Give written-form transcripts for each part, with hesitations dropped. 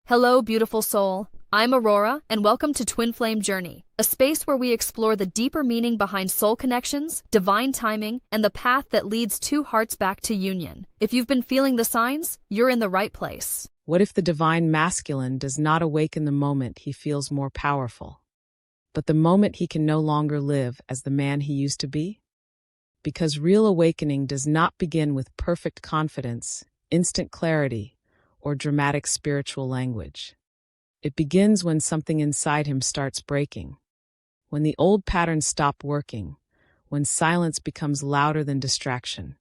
Hello, beautiful soul. I'm Aurora, and welcome to Twin Flame Journey, a space where we explore the deeper meaning behind soul connections, divine timing, and the path that leads two hearts back to union. If you've been feeling the signs, you're in the right place. What if the divine masculine does not awaken the moment he feels more powerful, but the moment he can no longer live as the man he used to be? Because real awakening does not begin with perfect confidence, instant clarity, or dramatic spiritual language. It begins when something inside him starts breaking, when the old patterns stop working, when silence becomes louder than distraction,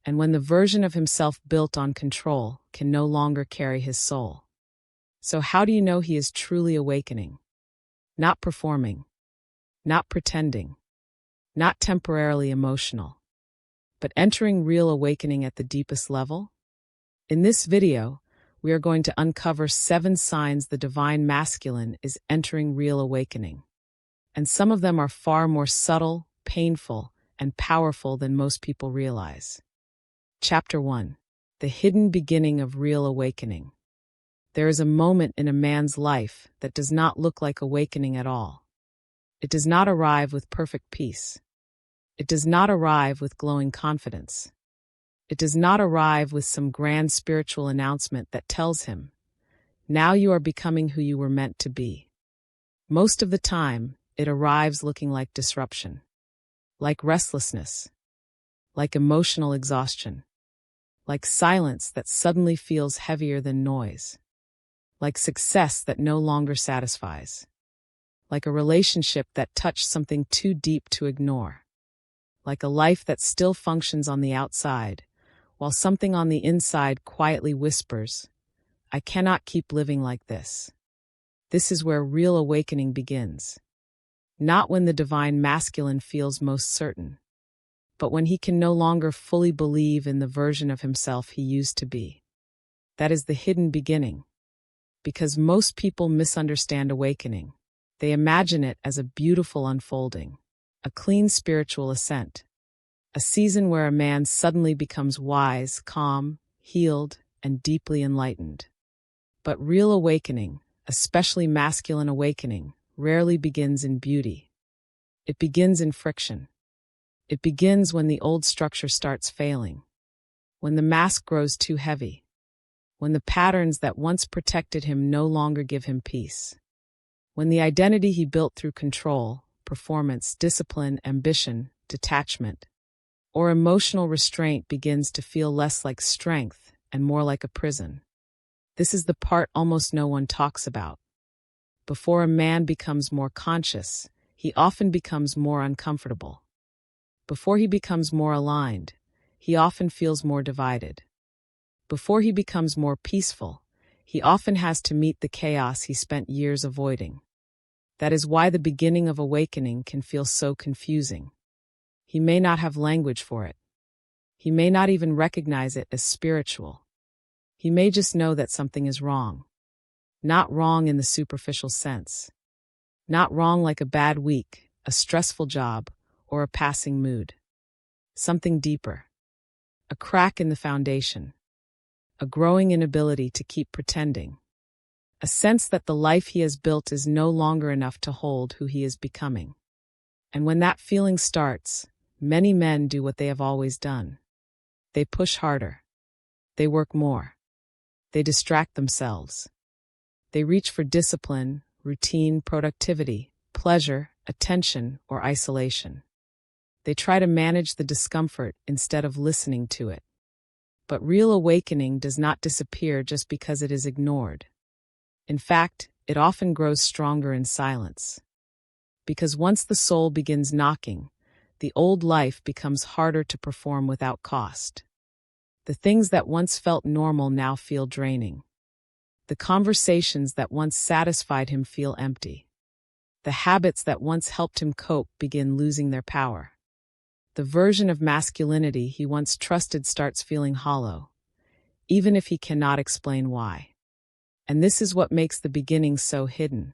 and when the version of himself built on control can no longer carry his soul. So how do you know he is truly awakening? Not performing, not pretending, not temporarily emotional, but entering real awakening at the deepest level? In this video, we are going to uncover 7 signs the divine masculine is entering real awakening. And some of them are far more subtle, painful, and powerful than most people realize. Chapter 1. The hidden beginning of real awakening. There is a moment in a man's life that does not look like awakening at all. It does not arrive with perfect peace. It does not arrive with glowing confidence. It does not arrive with some grand spiritual announcement that tells him, now you are becoming who you were meant to be. Most of the time, it arrives looking like disruption, like restlessness, like emotional exhaustion, like silence that suddenly feels heavier than noise, like success that no longer satisfies, like a relationship that touched something too deep to ignore, like a life that still functions on the outside, while something on the inside quietly whispers, I cannot keep living like this. This is where real awakening begins. Not when the divine masculine feels most certain, but when he can no longer fully believe in the version of himself he used to be. That is the hidden beginning. Because most people misunderstand awakening. They imagine it as a beautiful unfolding, a clean spiritual ascent. A season where a man suddenly becomes wise, calm, healed, and deeply enlightened. But real awakening, especially masculine awakening, rarely begins in beauty. It begins in friction. It begins when the old structure starts failing, when the mask grows too heavy, when the patterns that once protected him no longer give him peace, when the identity he built through control, performance, discipline, ambition, detachment, or emotional restraint begins to feel less like strength and more like a prison. This is the part almost no one talks about. Before a man becomes more conscious, he often becomes more uncomfortable. Before he becomes more aligned, he often feels more divided. Before he becomes more peaceful, he often has to meet the chaos he spent years avoiding. That is why the beginning of awakening can feel so confusing. He may not have language for it. He may not even recognize it as spiritual. He may just know that something is wrong. Not wrong in the superficial sense. Not wrong like a bad week, a stressful job, or a passing mood. Something deeper. A crack in the foundation. A growing inability to keep pretending. A sense that the life he has built is no longer enough to hold who he is becoming. And when that feeling starts, many men do what they have always done. They push harder. They work more. They distract themselves. They reach for discipline, routine, productivity, pleasure, attention, or isolation. They try to manage the discomfort instead of listening to it. But real awakening does not disappear just because it is ignored. In fact, it often grows stronger in silence. Because once the soul begins knocking, the old life becomes harder to perform without cost. The things that once felt normal now feel draining. The conversations that once satisfied him feel empty. The habits that once helped him cope begin losing their power. The version of masculinity he once trusted starts feeling hollow, even if he cannot explain why. And this is what makes the beginning so hidden.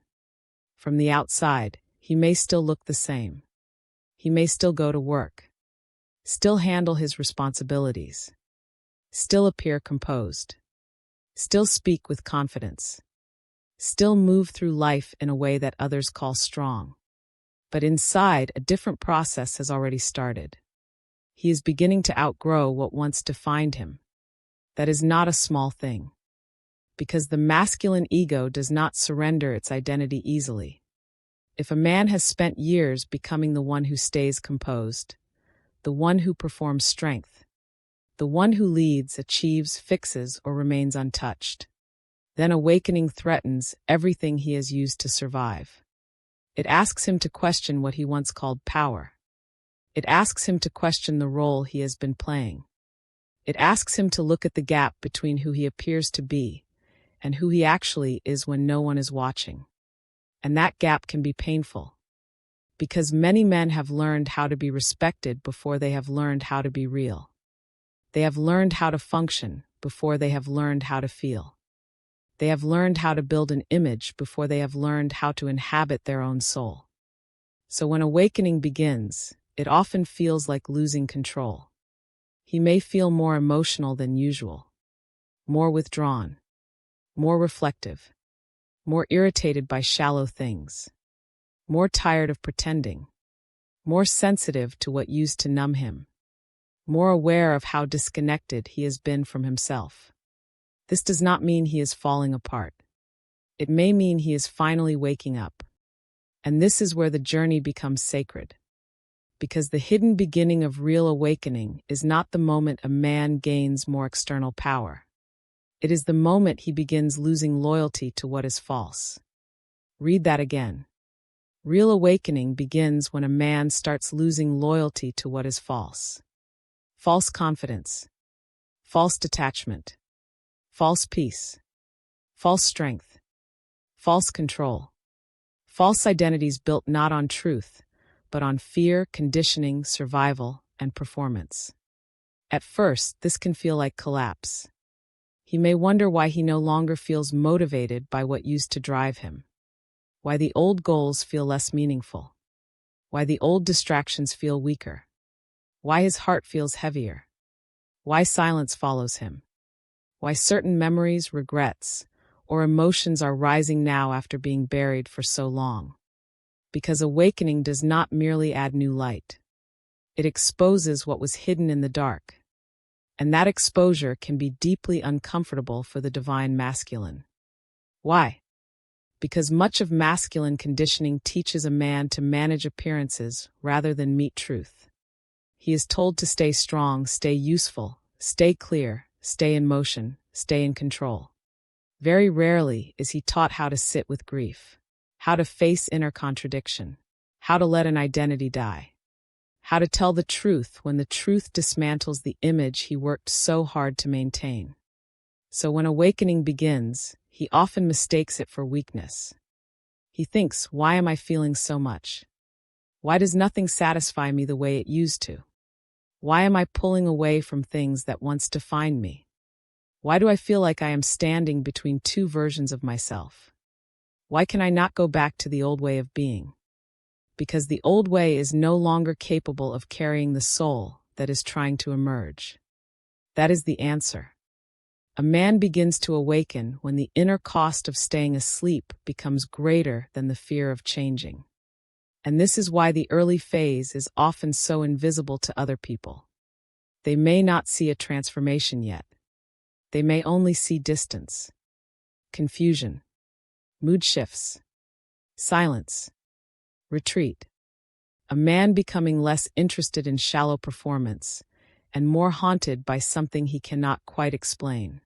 From the outside, he may still look the same. He may still go to work, still handle his responsibilities, still appear composed, still speak with confidence. still move through life in a way that others call strong. But inside, a different process has already started. He is beginning to outgrow what once defined him. That is not a small thing. Because the masculine ego does not surrender its identity easily. If a man has spent years becoming the one who stays composed, the one who performs strength, the one who leads, achieves, fixes, or remains untouched, then awakening threatens everything he has used to survive. It asks him to question what he once called power. It asks him to question the role he has been playing. It asks him to look at the gap between who he appears to be and who he actually is when no one is watching. And that gap can be painful. Because many men have learned how to be respected before they have learned how to be real. They have learned how to function before they have learned how to feel. They have learned how to build an image before they have learned how to inhabit their own soul. So when awakening begins, it often feels like losing control. He may feel more emotional than usual, more withdrawn, more reflective, more irritated by shallow things, more tired of pretending, more sensitive to what used to numb him, more aware of how disconnected he has been from himself. This does not mean he is falling apart. It may mean he is finally waking up. And this is where the journey becomes sacred. Because the hidden beginning of real awakening is not the moment a man gains more external power. It is the moment he begins losing loyalty to what is false. Read that again. Real awakening begins when a man starts losing loyalty to what is false. False confidence, false detachment, false peace, false strength, false control, false identities built not on truth, but on fear, conditioning, survival, and performance. At first, this can feel like collapse. He may wonder why he no longer feels motivated by what used to drive him, why the old goals feel less meaningful, why the old distractions feel weaker, why his heart feels heavier, why silence follows him, why certain memories, regrets, or emotions are rising now after being buried for so long. Because awakening does not merely add new light. It exposes what was hidden in the dark. And that exposure can be deeply uncomfortable for the divine masculine. Why? Because much of masculine conditioning teaches a man to manage appearances rather than meet truth. He is told to stay strong, stay useful, stay clear, stay in motion, stay in control. Very rarely is he taught how to sit with grief, how to face inner contradiction, how to let an identity die, how to tell the truth when the truth dismantles the image he worked so hard to maintain. So when awakening begins, he often mistakes it for weakness. He thinks, why am I feeling so much? Why does nothing satisfy me the way it used to? Why am I pulling away from things that once defined me? Why do I feel like I am standing between two versions of myself? Why can I not go back to the old way of being? Because the old way is no longer capable of carrying the soul that is trying to emerge. That is the answer. A man begins to awaken when the inner cost of staying asleep becomes greater than the fear of changing. And this is why the early phase is often so invisible to other people. They may not see a transformation yet. They may only see distance, confusion, mood shifts, silence, retreat. A man becoming less interested in shallow performance and more haunted by something he cannot quite explain.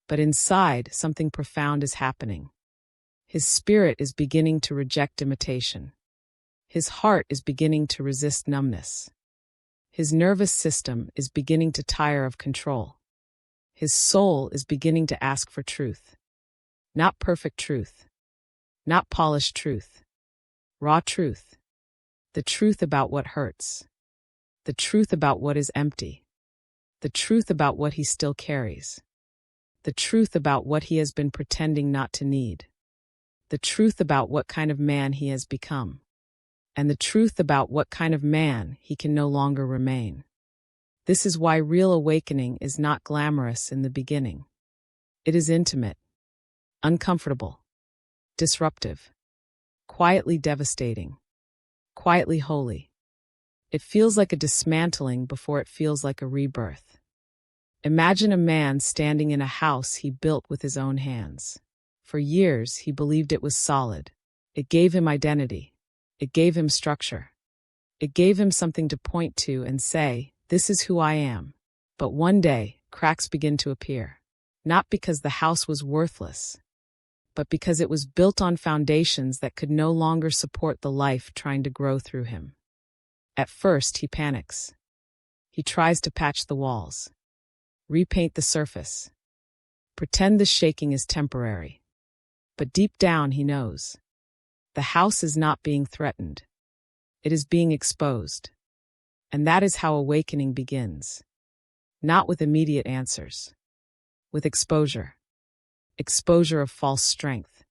But inside, something profound is happening. His spirit is beginning to reject imitation. His heart is beginning to resist numbness. His nervous system is beginning to tire of control. His soul is beginning to ask for truth. Not perfect truth. Not polished truth. Raw truth. The truth about what hurts. The truth about what is empty. The truth about what he still carries. The truth about what he has been pretending not to need. The truth about what kind of man he has become. And the truth about what kind of man he can no longer remain. This is why real awakening is not glamorous in the beginning. It is intimate, uncomfortable, disruptive, quietly devastating, quietly holy. It feels like a dismantling before it feels like a rebirth. Imagine a man standing in a house he built with his own hands. For years, he believed it was solid. It gave him identity. It gave him structure. It gave him something to point to and say, "This is who I am." But one day, cracks begin to appear. Not because the house was worthless, but because it was built on foundations that could no longer support the life trying to grow through him. At first, he panics. He tries to patch the walls, repaint the surface, pretend the shaking is temporary. But deep down, he knows. The house is not being threatened. It is being exposed. And that is how awakening begins. Not with immediate answers. With exposure. Exposure of false strength.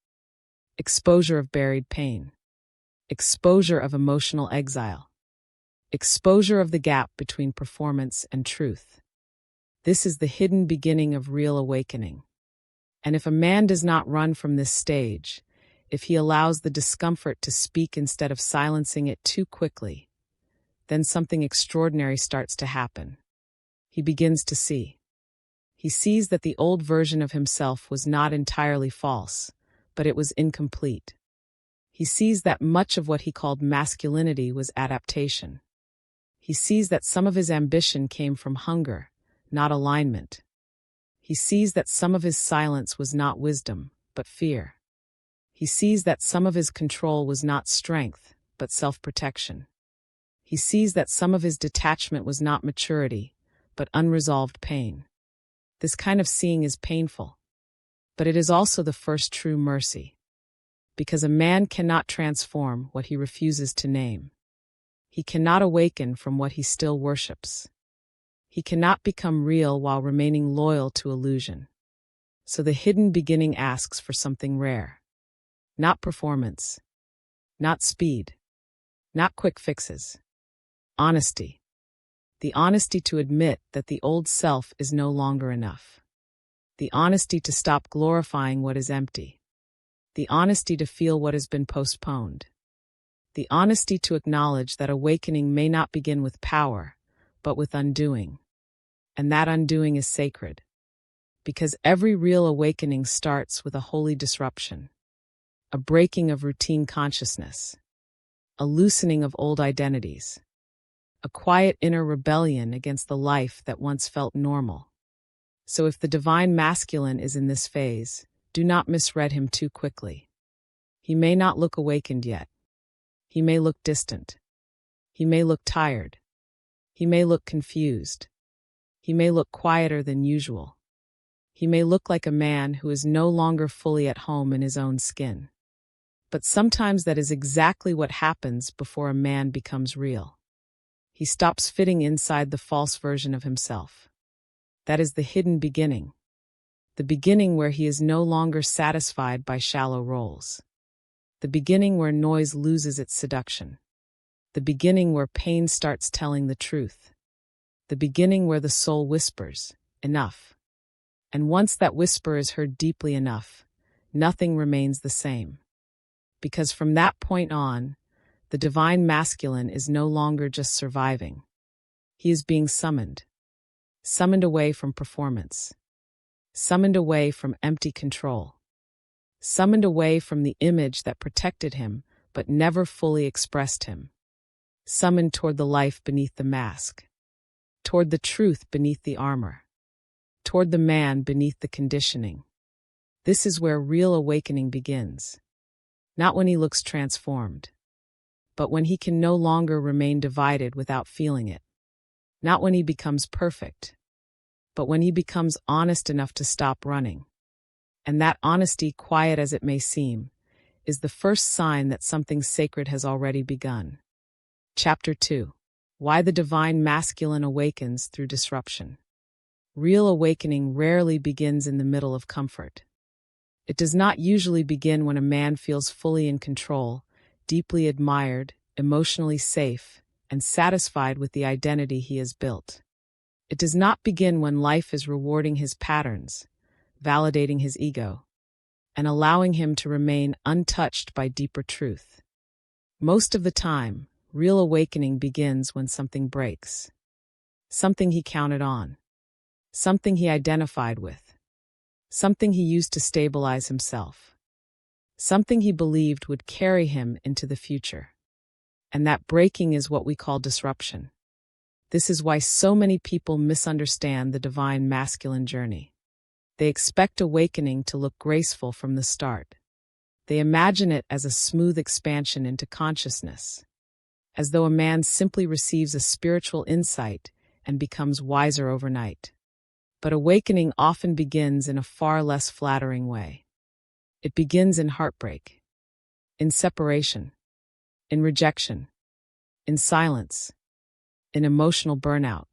Exposure of buried pain. Exposure of emotional exile. Exposure of the gap between performance and truth. This is the hidden beginning of real awakening. And if a man does not run from this stage, if he allows the discomfort to speak instead of silencing it too quickly, then something extraordinary starts to happen. He begins to see. He sees that the old version of himself was not entirely false, but it was incomplete. He sees that much of what he called masculinity was adaptation. He sees that some of his ambition came from hunger, not alignment. He sees that some of his silence was not wisdom, but fear. He sees that some of his control was not strength, but self-protection. He sees that some of his detachment was not maturity, but unresolved pain. This kind of seeing is painful, but it is also the first true mercy. Because a man cannot transform what he refuses to name. He cannot awaken from what he still worships. He cannot become real while remaining loyal to illusion. So the hidden beginning asks for something rare. Not performance. Not speed. Not quick fixes. Honesty. The honesty to admit that the old self is no longer enough. The honesty to stop glorifying what is empty. The honesty to feel what has been postponed. The honesty to acknowledge that awakening may not begin with power, but with undoing. And that undoing is sacred. Because every real awakening starts with a holy disruption. A breaking of routine consciousness. A loosening of old identities. A quiet inner rebellion against the life that once felt normal. So if the divine masculine is in this phase, do not misread him too quickly. He may not look awakened yet. He may look distant. He may look tired. He may look confused. He may look quieter than usual. He may look like a man who is no longer fully at home in his own skin. But sometimes that is exactly what happens before a man becomes real. He stops fitting inside the false version of himself. That is the hidden beginning. The beginning where he is no longer satisfied by shallow roles. The beginning where noise loses its seduction. The beginning where pain starts telling the truth. The beginning where the soul whispers, "Enough." And once that whisper is heard deeply enough, nothing remains the same. Because from that point on, the divine masculine is no longer just surviving. He is being summoned. Summoned away from performance. Summoned away from empty control. Summoned away from the image that protected him but never fully expressed him. Summoned toward the life beneath the mask. Toward the truth beneath the armor. Toward the man beneath the conditioning. This is where real awakening begins. Not when he looks transformed, but when he can no longer remain divided without feeling it. Not when he becomes perfect, but when he becomes honest enough to stop running. And that honesty, quiet as it may seem, is the first sign that something sacred has already begun. Chapter 2. Why the Divine Masculine Awakens Through Disruption. Real awakening rarely begins in the middle of comfort. It does not usually begin when a man feels fully in control, deeply admired, emotionally safe, and satisfied with the identity he has built. It does not begin when life is rewarding his patterns, validating his ego, and allowing him to remain untouched by deeper truth. Most of the time, real awakening begins when something breaks. Something he counted on. Something he identified with. Something he used to stabilize himself. Something he believed would carry him into the future. And that breaking is what we call disruption. This is why so many people misunderstand the divine masculine journey. They expect awakening to look graceful from the start. They imagine it as a smooth expansion into consciousness, as though a man simply receives a spiritual insight and becomes wiser overnight. But awakening often begins in a far less flattering way. It begins in heartbreak, in separation, in rejection, in silence, in emotional burnout,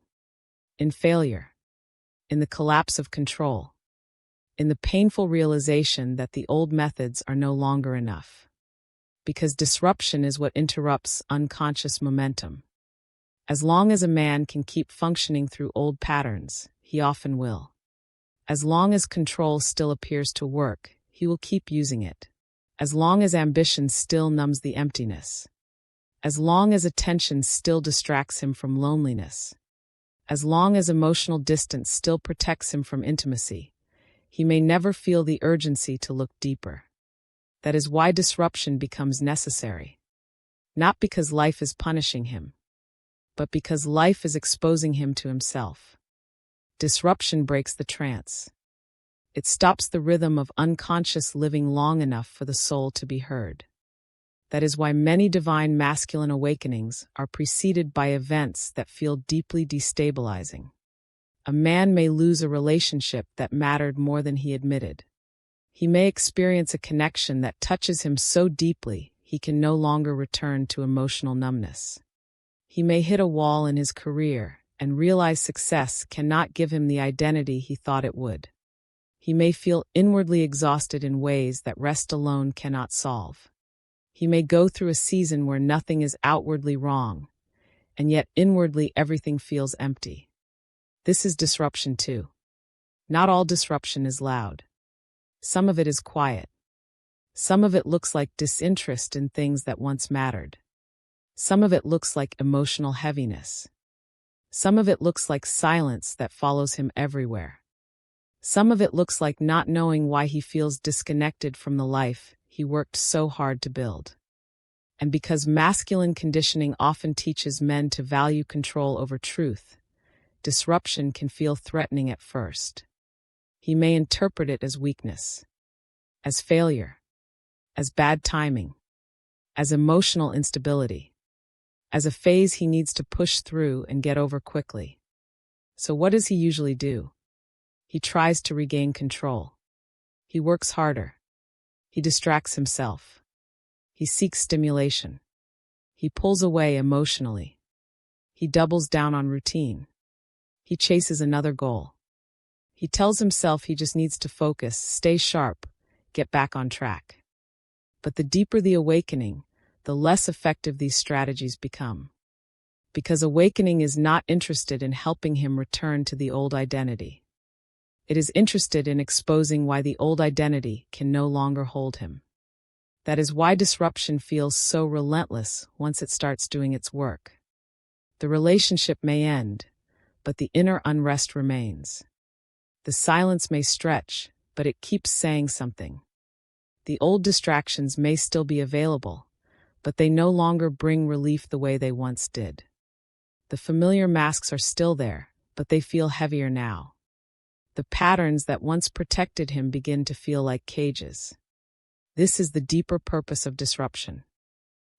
in failure, in the collapse of control, in the painful realization that the old methods are no longer enough. Because disruption is what interrupts unconscious momentum. As long as a man can keep functioning through old patterns, he often will. As long as control still appears to work, he will keep using it. As long as ambition still numbs the emptiness. As long as attention still distracts him from loneliness. As long as emotional distance still protects him from intimacy, he may never feel the urgency to look deeper. That is why disruption becomes necessary. Not because life is punishing him, but because life is exposing him to himself. Disruption breaks the trance. It stops the rhythm of unconscious living long enough for the soul to be heard. That is why many divine masculine awakenings are preceded by events that feel deeply destabilizing. A man may lose a relationship that mattered more than he admitted. He may experience a connection that touches him so deeply he can no longer return to emotional numbness. He may hit a wall in his career and realize success cannot give him the identity he thought it would. He may feel inwardly exhausted in ways that rest alone cannot solve. He may go through a season where nothing is outwardly wrong, and yet inwardly everything feels empty. This is disruption too. Not all disruption is loud. Some of it is quiet. Some of it looks like disinterest in things that once mattered. Some of it looks like emotional heaviness. Some of it looks like silence that follows him everywhere. Some of it looks like not knowing why he feels disconnected from the life he worked so hard to build. And because masculine conditioning often teaches men to value control over truth, disruption can feel threatening at first. He may interpret it as weakness, as failure, as bad timing, as emotional instability, as a phase he needs to push through and get over quickly. So what does he usually do? He tries to regain control. He works harder. He distracts himself. He seeks stimulation. He pulls away emotionally. He doubles down on routine. He chases another goal. He tells himself he just needs to focus, stay sharp, get back on track. But the deeper the awakening, the less effective these strategies become. Because awakening is not interested in helping him return to the old identity. It is interested in exposing why the old identity can no longer hold him. That is why disruption feels so relentless once it starts doing its work. The relationship may end, but the inner unrest remains. The silence may stretch, but it keeps saying something. The old distractions may still be available, but they no longer bring relief the way they once did. The familiar masks are still there, but they feel heavier now. The patterns that once protected him begin to feel like cages. This is the deeper purpose of disruption.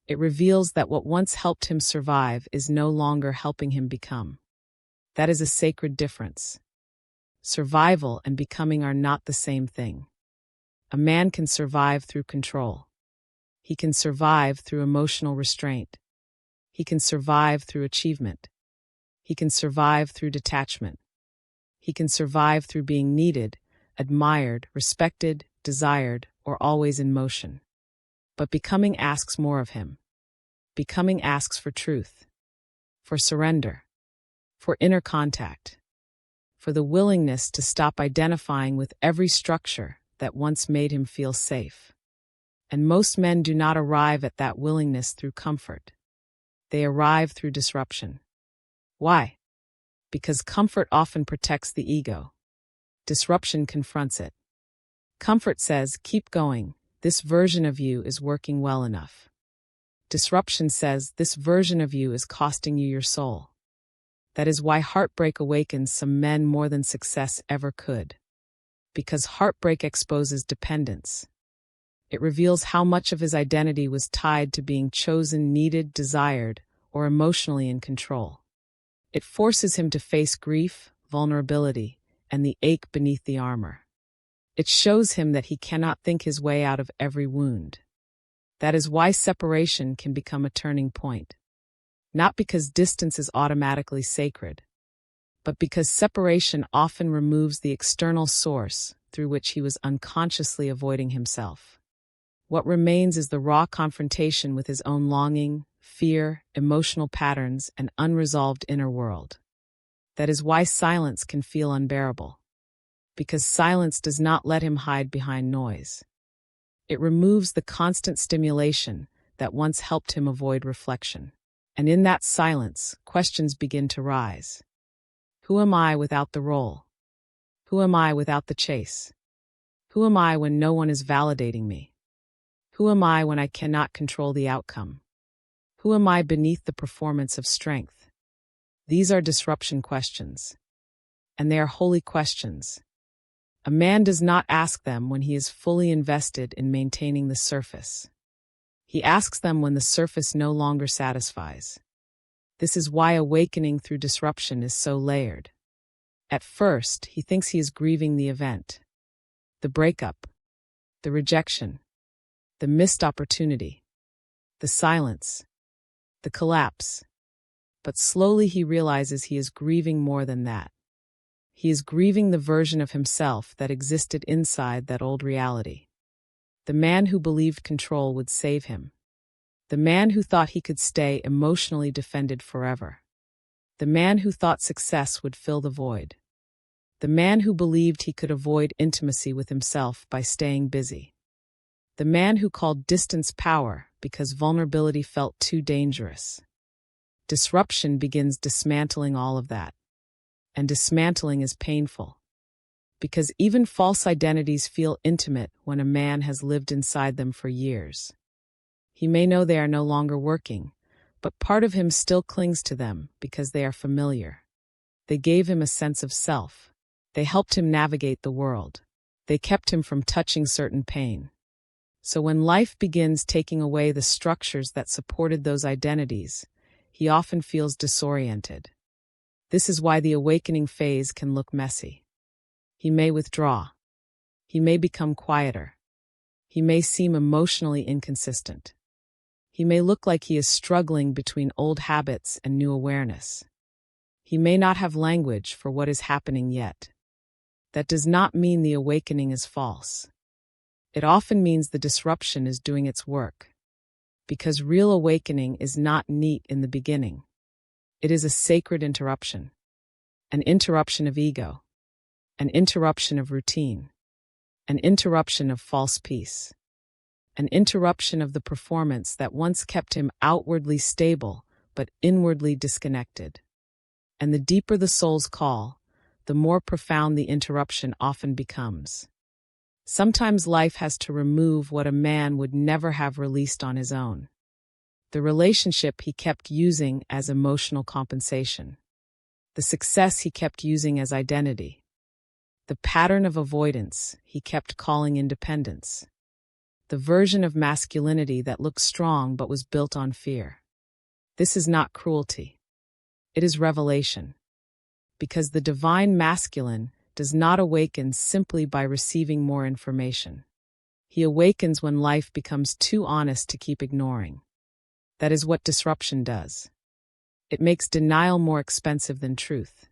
It reveals that what once helped him survive is no longer helping him become. That is a sacred difference. Survival and becoming are not the same thing. A man can survive through control. He can survive through emotional restraint. He can survive through achievement. He can survive through detachment. He can survive through being needed, admired, respected, desired, or always in motion. But becoming asks more of him. Becoming asks for truth, for surrender, for inner contact, for the willingness to stop identifying with every structure that once made him feel safe. And most men do not arrive at that willingness through comfort. They arrive through disruption. Why? Because comfort often protects the ego. Disruption confronts it. Comfort says, keep going, this version of you is working well enough. Disruption says, this version of you is costing you your soul. That is why heartbreak awakens some men more than success ever could. Because heartbreak exposes dependence. It reveals how much of his identity was tied to being chosen, needed, desired, or emotionally in control. It forces him to face grief, vulnerability, and the ache beneath the armor. It shows him that he cannot think his way out of every wound. That is why separation can become a turning point. Not because distance is automatically sacred, but because separation often removes the external source through which he was unconsciously avoiding himself. What remains is the raw confrontation with his own longing, fear, emotional patterns, and unresolved inner world. That is why silence can feel unbearable. Because silence does not let him hide behind noise. It removes the constant stimulation that once helped him avoid reflection. And in that silence, questions begin to rise. Who am I without the role? Who am I without the chase? Who am I when no one is validating me? Who am I when I cannot control the outcome? Who am I beneath the performance of strength? These are disruption questions. And they are holy questions. A man does not ask them when he is fully invested in maintaining the surface. He asks them when the surface no longer satisfies. This is why awakening through disruption is so layered. At first, he thinks he is grieving the event, the breakup, the rejection, the missed opportunity, the silence, the collapse. But slowly he realizes he is grieving more than that. He is grieving the version of himself that existed inside that old reality. The man who believed control would save him. The man who thought he could stay emotionally defended forever. The man who thought success would fill the void. The man who believed he could avoid intimacy with himself by staying busy. The man who called distance power because vulnerability felt too dangerous. Disruption begins dismantling all of that. And dismantling is painful. Because even false identities feel intimate when a man has lived inside them for years. He may know they are no longer working, but part of him still clings to them because they are familiar. They gave him a sense of self. They helped him navigate the world. They kept him from touching certain pain. So when life begins taking away the structures that supported those identities, he often feels disoriented. This is why the awakening phase can look messy. He may withdraw. He may become quieter. He may seem emotionally inconsistent. He may look like he is struggling between old habits and new awareness. He may not have language for what is happening yet. That does not mean the awakening is false. It often means the disruption is doing its work. Because real awakening is not neat in the beginning. It is a sacred interruption. An interruption of ego. An interruption of routine. An interruption of false peace. An interruption of the performance that once kept him outwardly stable, but inwardly disconnected. And the deeper the soul's call, the more profound the interruption often becomes. Sometimes life has to remove what a man would never have released on his own. The relationship he kept using as emotional compensation. The success he kept using as identity. The pattern of avoidance he kept calling independence. The version of masculinity that looked strong but was built on fear. This is not cruelty. It is revelation. Because the divine masculine does not awaken simply by receiving more information. He awakens when life becomes too honest to keep ignoring. That is what disruption does. It makes denial more expensive than truth.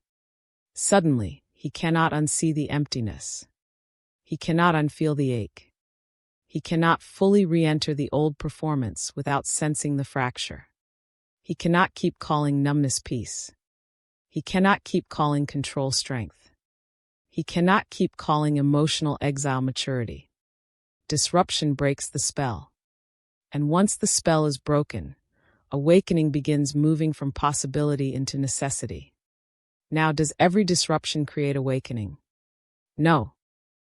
Suddenly, he cannot unsee the emptiness. He cannot unfeel the ache. He cannot fully re-enter the old performance without sensing the fracture. He cannot keep calling numbness peace. He cannot keep calling control strength. He cannot keep calling emotional exile maturity. Disruption breaks the spell. And once the spell is broken, awakening begins moving from possibility into necessity. Now, does every disruption create awakening? No.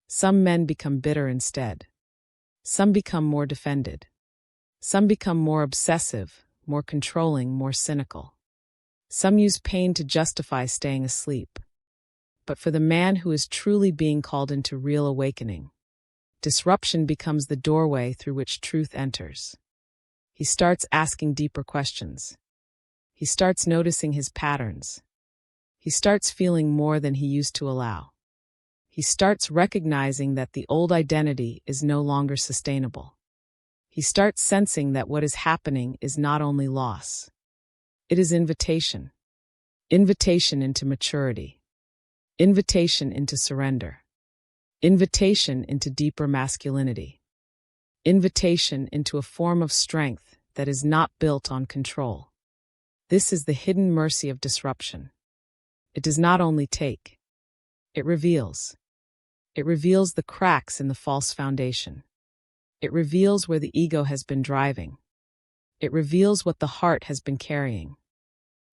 Some men become bitter instead. Some become more defended. Some become more obsessive, more controlling, more cynical. Some use pain to justify staying asleep. But for the man who is truly being called into real awakening, disruption becomes the doorway through which truth enters. He starts asking deeper questions. He starts noticing his patterns. He starts feeling more than he used to allow. He starts recognizing that the old identity is no longer sustainable. He starts sensing that what is happening is not only loss. It is invitation. Invitation into maturity. Invitation into surrender. Invitation into deeper masculinity. Invitation into a form of strength that is not built on control. This is the hidden mercy of disruption. It does not only take, it reveals. It reveals the cracks in the false foundation. It reveals where the ego has been driving. It reveals what the heart has been carrying.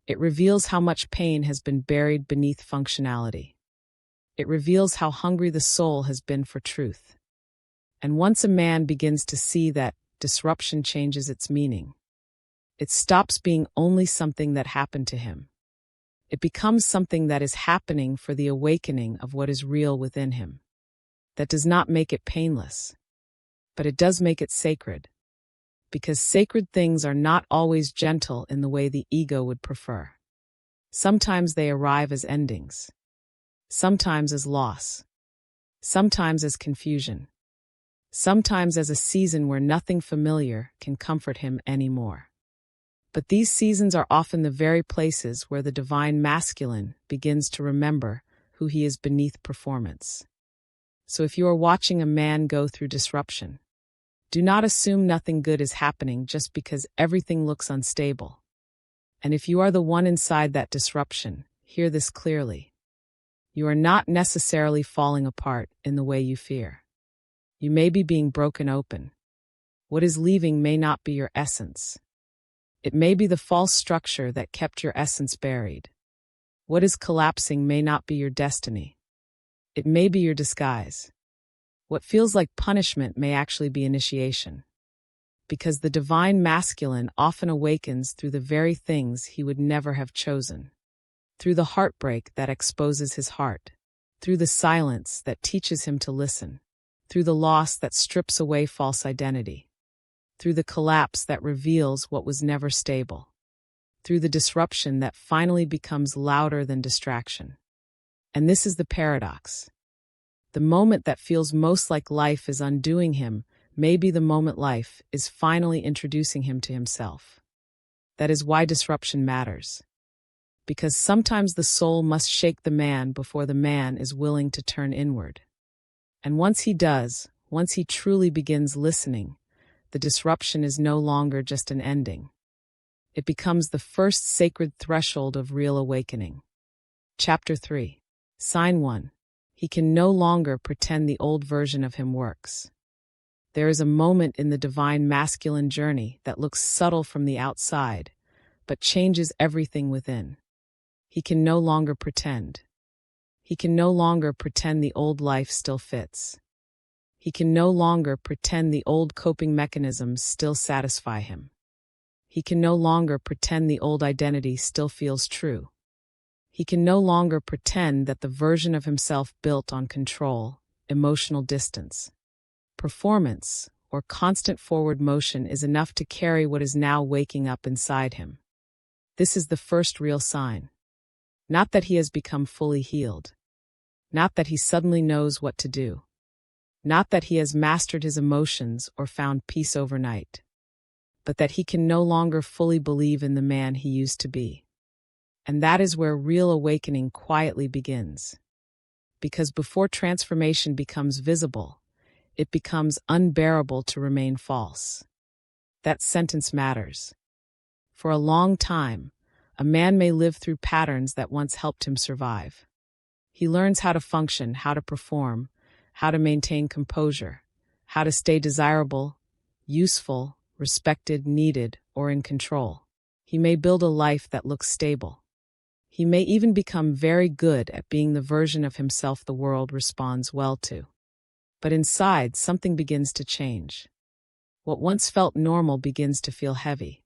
It reveals how much pain has been buried beneath functionality. It reveals how hungry the soul has been for truth. And once a man begins to see that, disruption changes its meaning. It stops being only something that happened to him. It becomes something that is happening for the awakening of what is real within him. That does not make it painless, but it does make it sacred. Because sacred things are not always gentle in the way the ego would prefer. Sometimes they arrive as endings. Sometimes as loss. Sometimes as confusion. Sometimes as a season where nothing familiar can comfort him anymore. But these seasons are often the very places where the divine masculine begins to remember who he is beneath performance. So if you are watching a man go through disruption, do not assume nothing good is happening just because everything looks unstable. And if you are the one inside that disruption, hear this clearly. You are not necessarily falling apart in the way you fear. You may be being broken open. What is leaving may not be your essence. It may be the false structure that kept your essence buried. What is collapsing may not be your destiny. It may be your disguise. What feels like punishment may actually be initiation. Because the divine masculine often awakens through the very things he would never have chosen. Through the heartbreak that exposes his heart. Through the silence that teaches him to listen. Through the loss that strips away false identity. Through the collapse that reveals what was never stable. Through the disruption that finally becomes louder than distraction. And this is the paradox. The moment that feels most like life is undoing him may be the moment life is finally introducing him to himself. That is why disruption matters. Because sometimes the soul must shake the man before the man is willing to turn inward. And once he does, once he truly begins listening, the disruption is no longer just an ending. It becomes the first sacred threshold of real awakening. Chapter 3. Sign 1. He can no longer pretend the old version of him works. There is a moment in the divine masculine journey that looks subtle from the outside, but changes everything within. He can no longer pretend. He can no longer pretend the old life still fits. He can no longer pretend the old coping mechanisms still satisfy him. He can no longer pretend the old identity still feels true. He can no longer pretend that the version of himself built on control, emotional distance, performance, or constant forward motion is enough to carry what is now waking up inside him. This is the first real sign. Not that he has become fully healed. Not that he suddenly knows what to do. Not that he has mastered his emotions or found peace overnight. But that he can no longer fully believe in the man he used to be. And that is where real awakening quietly begins. Because before transformation becomes visible, it becomes unbearable to remain false. That sentence matters. For a long time, a man may live through patterns that once helped him survive. He learns how to function, how to perform, how to maintain composure, how to stay desirable, useful, respected, needed, or in control. He may build a life that looks stable. He may even become very good at being the version of himself the world responds well to. But inside, something begins to change. What once felt normal begins to feel heavy.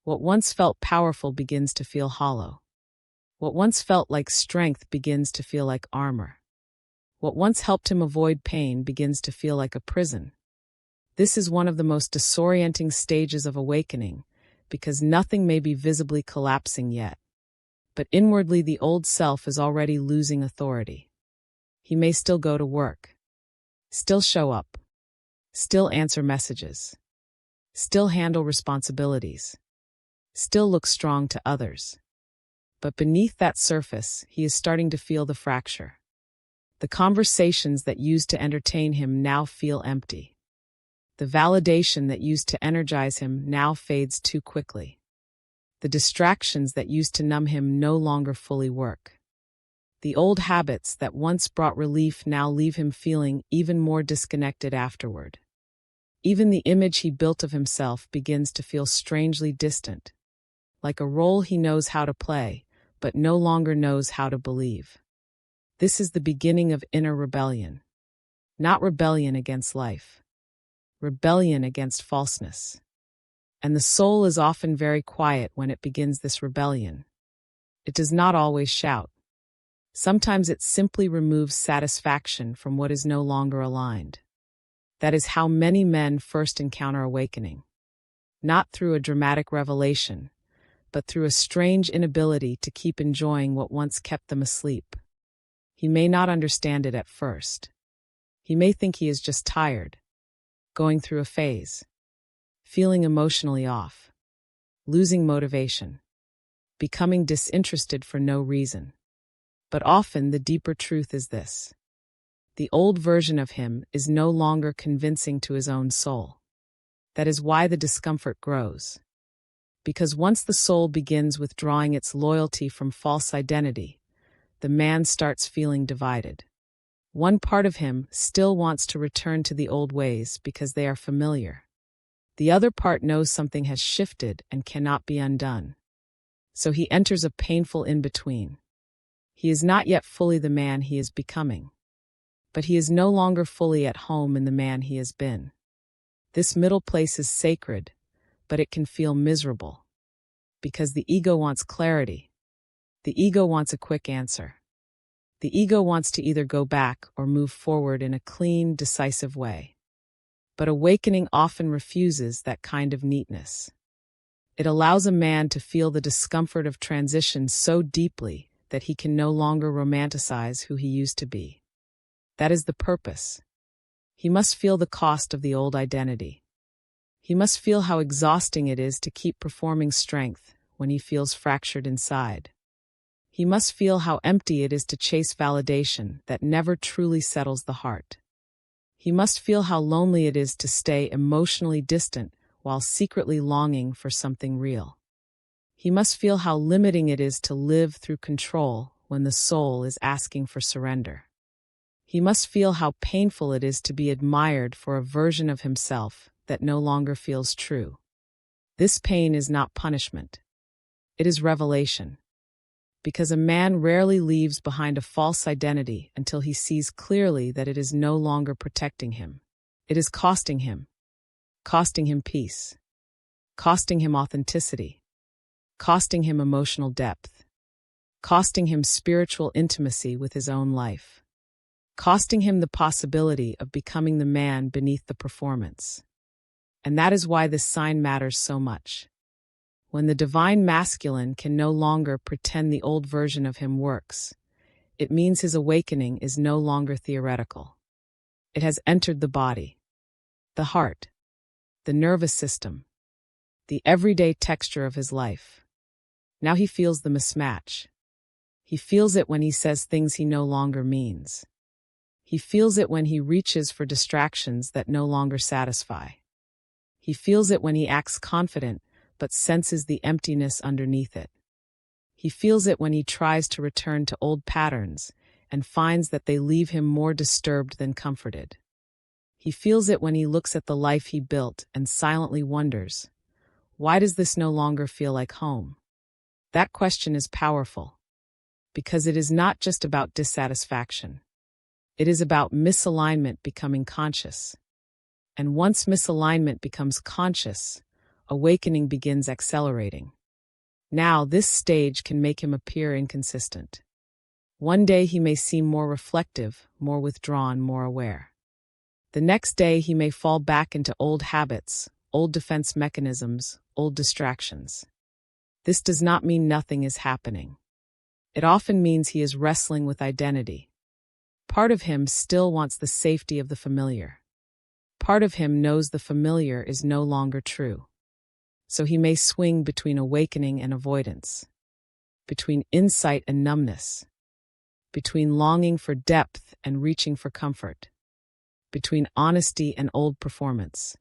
What once felt powerful begins to feel hollow. What once felt like strength begins to feel like armor. What once helped him avoid pain begins to feel like a prison. This is one of the most disorienting stages of awakening, because nothing may be visibly collapsing yet. But inwardly, the old self is already losing authority. He may still go to work, still show up, still answer messages, still handle responsibilities, still look strong to others. But beneath that surface, he is starting to feel the fracture. The conversations that used to entertain him now feel empty. The validation that used to energize him now fades too quickly. The distractions that used to numb him no longer fully work. The old habits that once brought relief now leave him feeling even more disconnected afterward. Even the image he built of himself begins to feel strangely distant, like a role he knows how to play, but no longer knows how to believe. This is the beginning of inner rebellion. Not rebellion against life. Rebellion against falseness. And the soul is often very quiet when it begins this rebellion. It does not always shout. Sometimes it simply removes satisfaction from what is no longer aligned. That is how many men first encounter awakening. Not through a dramatic revelation, but through a strange inability to keep enjoying what once kept them asleep. He may not understand it at first. He may think he is just tired, going through a phase, feeling emotionally off, losing motivation, becoming disinterested for no reason. But often the deeper truth is this. The old version of him is no longer convincing to his own soul. That is why the discomfort grows. Because once the soul begins withdrawing its loyalty from false identity, the man starts feeling divided. One part of him still wants to return to the old ways because they are familiar. The other part knows something has shifted and cannot be undone. So he enters a painful in-between. He is not yet fully the man he is becoming. But he is no longer fully at home in the man he has been. This middle place is sacred, but it can feel miserable. Because the ego wants clarity. The ego wants a quick answer. The ego wants to either go back or move forward in a clean, decisive way. But awakening often refuses that kind of neatness. It allows a man to feel the discomfort of transition so deeply that he can no longer romanticize who he used to be. That is the purpose. He must feel the cost of the old identity. He must feel how exhausting it is to keep performing strength when he feels fractured inside. He must feel how empty it is to chase validation that never truly settles the heart. He must feel how lonely it is to stay emotionally distant while secretly longing for something real. He must feel how limiting it is to live through control when the soul is asking for surrender. He must feel how painful it is to be admired for a version of himself that no longer feels true. This pain is not punishment. It is revelation. Because a man rarely leaves behind a false identity until he sees clearly that it is no longer protecting him. It is costing him peace, costing him authenticity, costing him emotional depth, costing him spiritual intimacy with his own life, costing him the possibility of becoming the man beneath the performance. And that is why this sign matters so much. When the divine masculine can no longer pretend the old version of him works, it means his awakening is no longer theoretical. It has entered the body, the heart, the nervous system, the everyday texture of his life. Now he feels the mismatch. He feels it when he says things he no longer means. He feels it when he reaches for distractions that no longer satisfy. He feels it when he acts confident but senses the emptiness underneath it. He feels it when he tries to return to old patterns and finds that they leave him more disturbed than comforted. He feels it when he looks at the life he built and silently wonders, why does this no longer feel like home? That question is powerful, because it is not just about dissatisfaction. It is about misalignment becoming conscious. And once misalignment becomes conscious, awakening begins accelerating. Now, this stage can make him appear inconsistent. One day he may seem more reflective, more withdrawn, more aware. The next day he may fall back into old habits, old defense mechanisms, old distractions. This does not mean nothing is happening. It often means he is wrestling with identity. Part of him still wants the safety of the familiar. Part of him knows the familiar is no longer true. So he may swing between awakening and avoidance, between insight and numbness, between longing for depth and reaching for comfort, between honesty and old performance.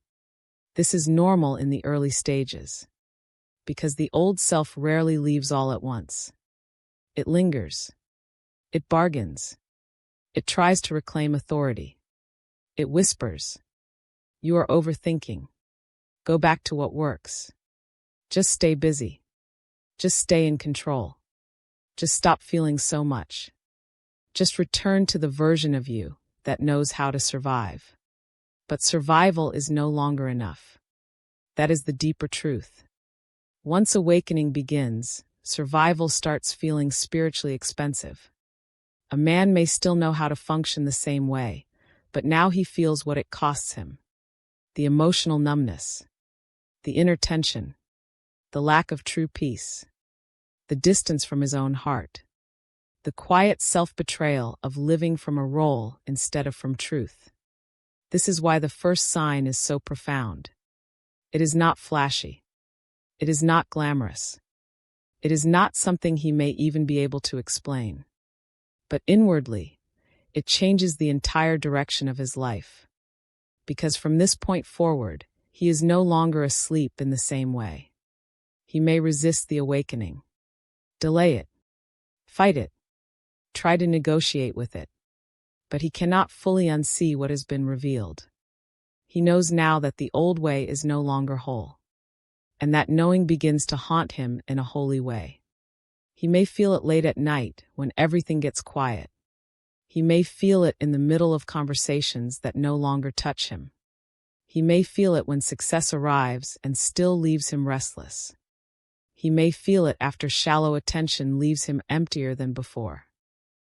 This is normal in the early stages, because the old self rarely leaves all at once. It lingers. It bargains. It tries to reclaim authority. It whispers, "You are overthinking. Go back to what works. Just stay busy. Just stay in control. Just stop feeling so much. Just return to the version of you that knows how to survive." But survival is no longer enough. That is the deeper truth. Once awakening begins, survival starts feeling spiritually expensive. A man may still know how to function the same way, but now he feels what it costs him. The emotional numbness, the inner tension, the lack of true peace, the distance from his own heart, the quiet self-betrayal of living from a role instead of from truth. This is why the first sign is so profound. It is not flashy. It is not glamorous. It is not something he may even be able to explain. But inwardly, it changes the entire direction of his life. Because from this point forward, he is no longer asleep in the same way. He may resist the awakening, delay it, fight it, try to negotiate with it, but he cannot fully unsee what has been revealed. He knows now that the old way is no longer whole, and that knowing begins to haunt him in a holy way. He may feel it late at night when everything gets quiet. He may feel it in the middle of conversations that no longer touch him. He may feel it when success arrives and still leaves him restless. He may feel it after shallow attention leaves him emptier than before.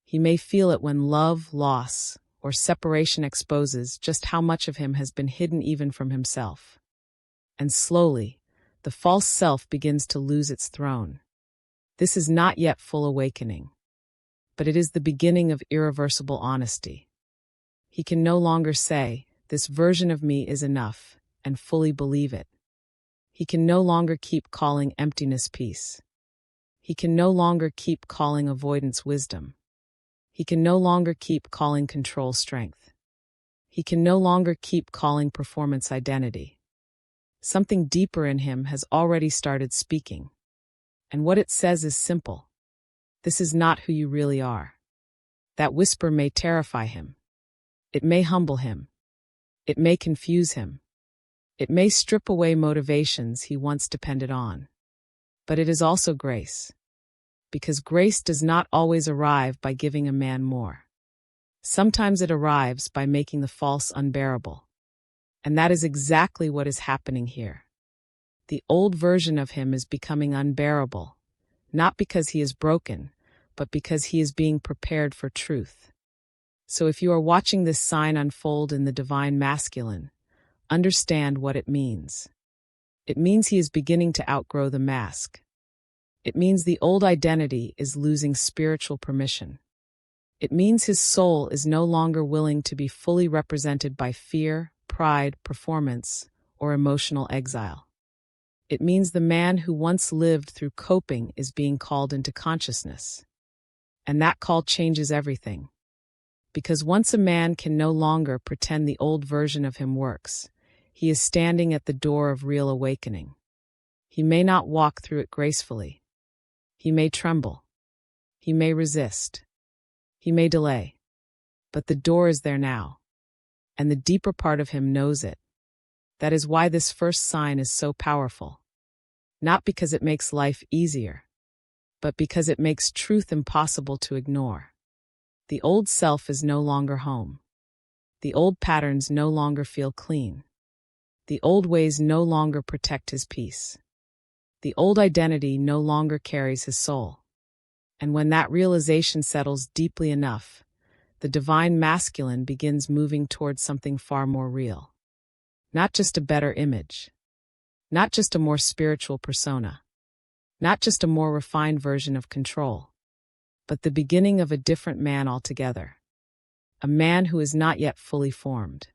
He may feel it when love, loss, or separation exposes just how much of him has been hidden even from himself. And slowly, the false self begins to lose its throne. This is not yet full awakening, but it is the beginning of irreversible honesty. He can no longer say, "This version of me is enough," and fully believe it. He can no longer keep calling emptiness peace. He can no longer keep calling avoidance wisdom. He can no longer keep calling control strength. He can no longer keep calling performance identity. Something deeper in him has already started speaking. And what it says is simple. This is not who you really are. That whisper may terrify him. It may humble him. It may confuse him. It may strip away motivations he once depended on. But it is also grace. Because grace does not always arrive by giving a man more. Sometimes it arrives by making the false unbearable. And that is exactly what is happening here. The old version of him is becoming unbearable, not because he is broken, but because he is being prepared for truth. So if you are watching this sign unfold in the divine masculine, understand what it means. It means he is beginning to outgrow the mask. It means the old identity is losing spiritual permission. It means his soul is no longer willing to be fully represented by fear, pride, performance, or emotional exile. It means the man who once lived through coping is being called into consciousness. And that call changes everything. Because once a man can no longer pretend the old version of him works, he is standing at the door of real awakening. He may not walk through it gracefully. He may tremble. He may resist. He may delay, but the door is there now, and the deeper part of him knows it. That is why this first sign is so powerful. Not because it makes life easier, but because it makes truth impossible to ignore. The old self is no longer home. The old patterns no longer feel clean. The old ways no longer protect his peace. The old identity no longer carries his soul. And when that realization settles deeply enough, the divine masculine begins moving towards something far more real. Not just a better image. Not just a more spiritual persona. Not just a more refined version of control. But the beginning of a different man altogether. A man who is not yet fully formed,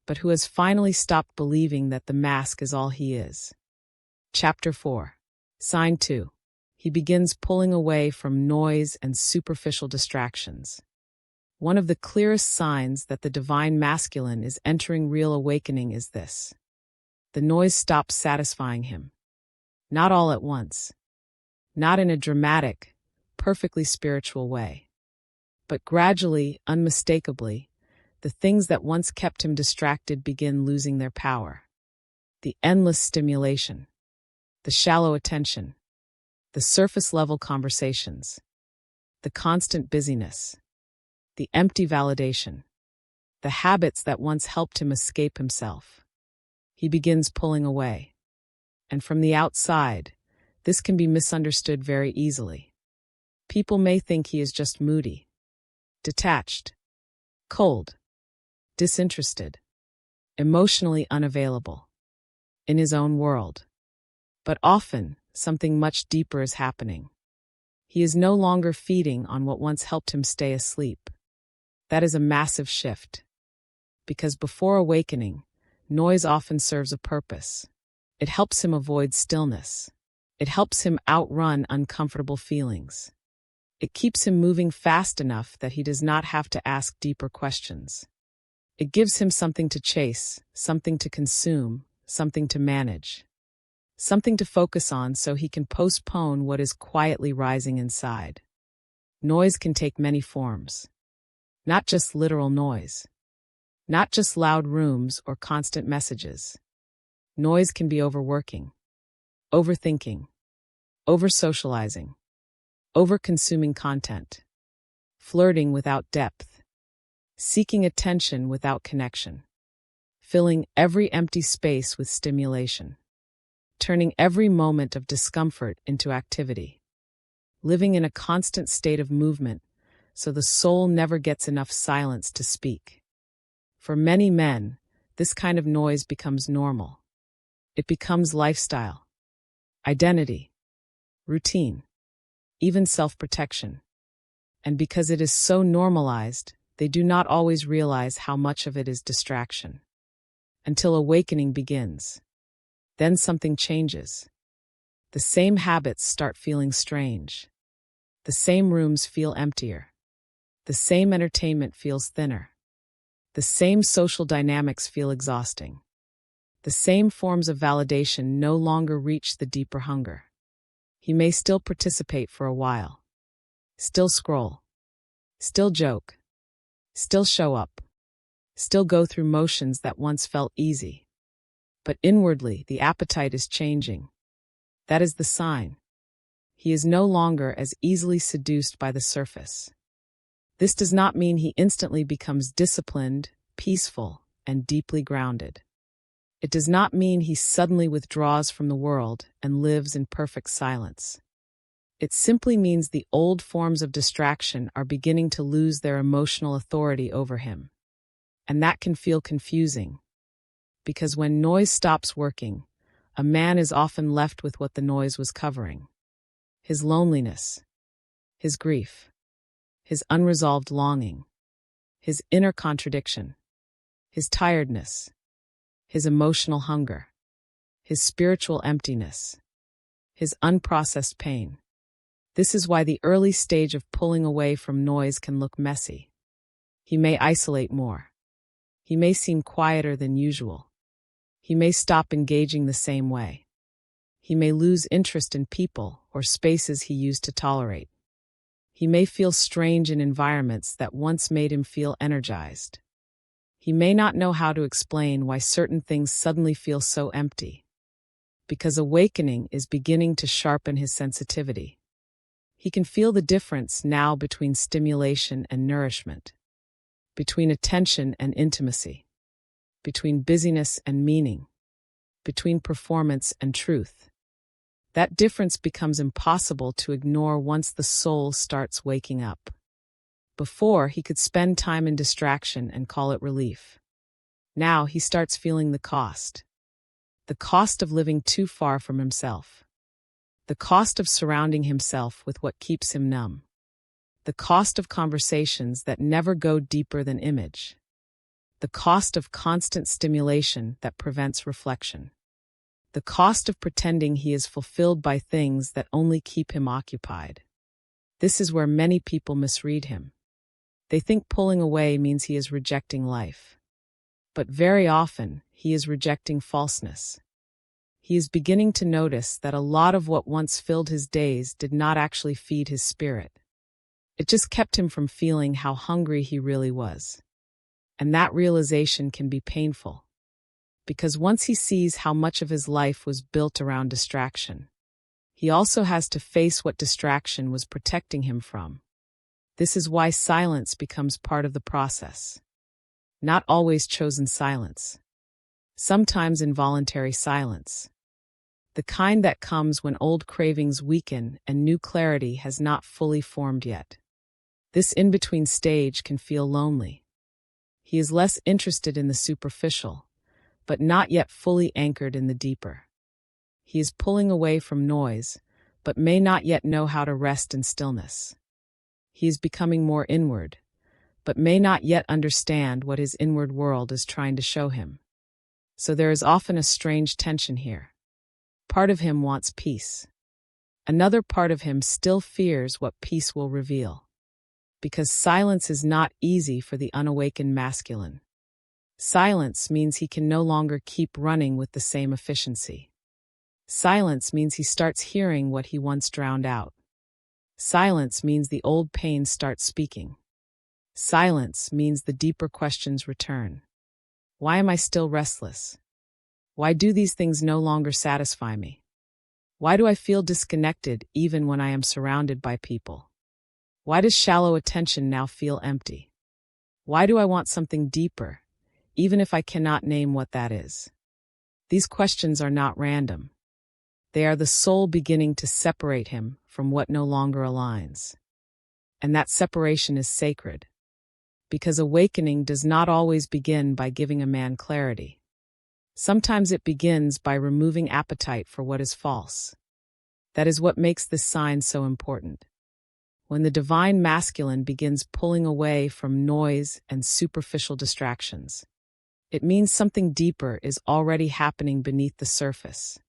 but who has finally stopped believing that the mask is all he is. Chapter 4. Sign 2. He begins pulling away from noise and superficial distractions. One of the clearest signs that the divine masculine is entering real awakening is this. The noise stops satisfying him. Not all at once. Not in a dramatic, perfectly spiritual way. But gradually, unmistakably, the things that once kept him distracted begin losing their power. The endless stimulation. The shallow attention. The surface-level conversations. The constant busyness. The empty validation. The habits that once helped him escape himself. He begins pulling away. And from the outside, this can be misunderstood very easily. People may think he is just moody, detached, cold, disinterested, emotionally unavailable, in his own world. But often, something much deeper is happening. He is no longer feeding on what once helped him stay asleep. That is a massive shift. Because before awakening, noise often serves a purpose. It helps him avoid stillness. It helps him outrun uncomfortable feelings. It keeps him moving fast enough that he does not have to ask deeper questions. It gives him something to chase, something to consume, something to manage. Something to focus on so he can postpone what is quietly rising inside. Noise can take many forms. Not just literal noise. Not just loud rooms or constant messages. Noise can be overworking, overthinking, over-socializing, over-consuming content, flirting without depth, seeking attention without connection, filling every empty space with stimulation, turning every moment of discomfort into activity, living in a constant state of movement so the soul never gets enough silence to speak. For many men, this kind of noise becomes normal. It becomes lifestyle, identity, routine, even self-protection. And because it is so normalized, they do not always realize how much of it is distraction. Until awakening begins. Then something changes. The same habits start feeling strange. The same rooms feel emptier. The same entertainment feels thinner. The same social dynamics feel exhausting. The same forms of validation no longer reach the deeper hunger. He may still participate for a while. Still scroll. Still joke. Still show up. Still go through motions that once felt easy. But inwardly, the appetite is changing. That is the sign. He is no longer as easily seduced by the surface. This does not mean he instantly becomes disciplined, peaceful, and deeply grounded. It does not mean he suddenly withdraws from the world and lives in perfect silence. It simply means the old forms of distraction are beginning to lose their emotional authority over him. And that can feel confusing. Because when noise stops working, a man is often left with what the noise was covering. His loneliness, his grief, his unresolved longing, his inner contradiction, his tiredness, his emotional hunger, his spiritual emptiness, his unprocessed pain. This is why the early stage of pulling away from noise can look messy. He may isolate more. He may seem quieter than usual. He may stop engaging the same way. He may lose interest in people or spaces he used to tolerate. He may feel strange in environments that once made him feel energized. He may not know how to explain why certain things suddenly feel so empty. Because awakening is beginning to sharpen his sensitivity. He can feel the difference now between stimulation and nourishment, between attention and intimacy, between busyness and meaning, between performance and truth. That difference becomes impossible to ignore once the soul starts waking up. Before, he could spend time in distraction and call it relief. Now he starts feeling the cost. The cost of living too far from himself. The cost of surrounding himself with what keeps him numb. The cost of conversations that never go deeper than image. The cost of constant stimulation that prevents reflection. The cost of pretending he is fulfilled by things that only keep him occupied. This is where many people misread him. They think pulling away means he is rejecting life. But very often, he is rejecting falseness. He is beginning to notice that a lot of what once filled his days did not actually feed his spirit. It just kept him from feeling how hungry he really was. And that realization can be painful. Because once he sees how much of his life was built around distraction, he also has to face what distraction was protecting him from. This is why silence becomes part of the process. Not always chosen silence. Sometimes involuntary silence. The kind that comes when old cravings weaken and new clarity has not fully formed yet. This in-between stage can feel lonely. He is less interested in the superficial, but not yet fully anchored in the deeper. He is pulling away from noise, but may not yet know how to rest in stillness. He is becoming more inward, but may not yet understand what his inward world is trying to show him. So there is often a strange tension here. Part of him wants peace. Another part of him still fears what peace will reveal. Because silence is not easy for the unawakened masculine. Silence means he can no longer keep running with the same efficiency. Silence means he starts hearing what he once drowned out. Silence means the old pain starts speaking. Silence means the deeper questions return. Why am I still restless? Why do these things no longer satisfy me? Why do I feel disconnected even when I am surrounded by people? Why does shallow attention now feel empty? Why do I want something deeper, even if I cannot name what that is? These questions are not random. They are the soul beginning to separate him from what no longer aligns. And that separation is sacred. Because awakening does not always begin by giving a man clarity. Sometimes it begins by removing appetite for what is false. That is what makes this sign so important. When the divine masculine begins pulling away from noise and superficial distractions, it means something deeper is already happening beneath the surface.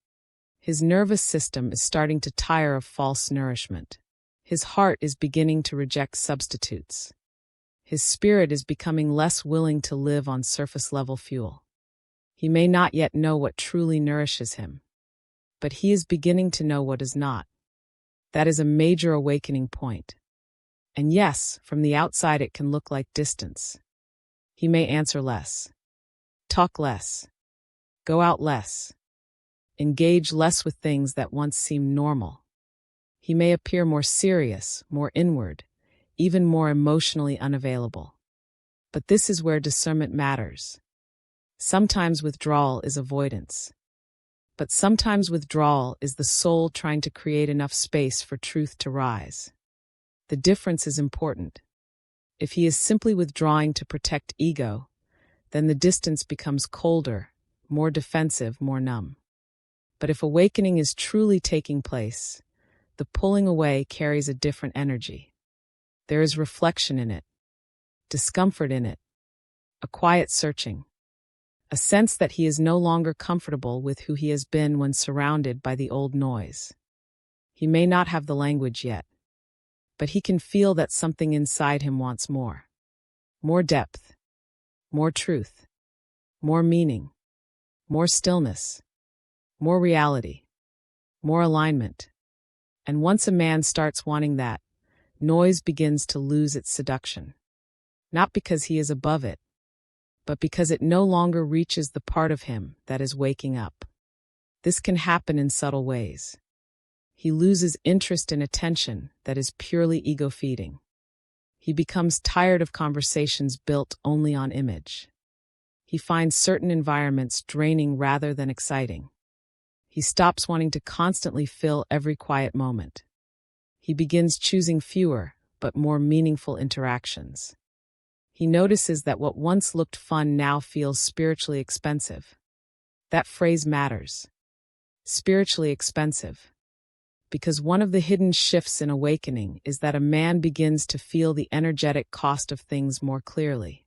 His nervous system is starting to tire of false nourishment. His heart is beginning to reject substitutes. His spirit is becoming less willing to live on surface-level fuel. He may not yet know what truly nourishes him, but he is beginning to know what is not. That is a major awakening point. And yes, from the outside it can look like distance. He may answer less, talk less, go out less, engage less with things that once seemed normal. He may appear more serious, more inward, even more emotionally unavailable. But this is where discernment matters. Sometimes withdrawal is avoidance. But sometimes withdrawal is the soul trying to create enough space for truth to rise. The difference is important. If he is simply withdrawing to protect ego, then the distance becomes colder, more defensive, more numb. But if awakening is truly taking place, the pulling away carries a different energy. There is reflection in it, discomfort in it, a quiet searching, a sense that he is no longer comfortable with who he has been when surrounded by the old noise. He may not have the language yet, but he can feel that something inside him wants more. More depth, more truth, more meaning, more stillness, more reality, more alignment. And once a man starts wanting that, noise begins to lose its seduction. Not because he is above it, but because it no longer reaches the part of him that is waking up. This can happen in subtle ways. He loses interest in attention that is purely ego-feeding. He becomes tired of conversations built only on image. He finds certain environments draining rather than exciting. He stops wanting to constantly fill every quiet moment. He begins choosing fewer, but more meaningful interactions. He notices that what once looked fun now feels spiritually expensive. That phrase matters. Spiritually expensive. Because one of the hidden shifts in awakening is that a man begins to feel the energetic cost of things more clearly.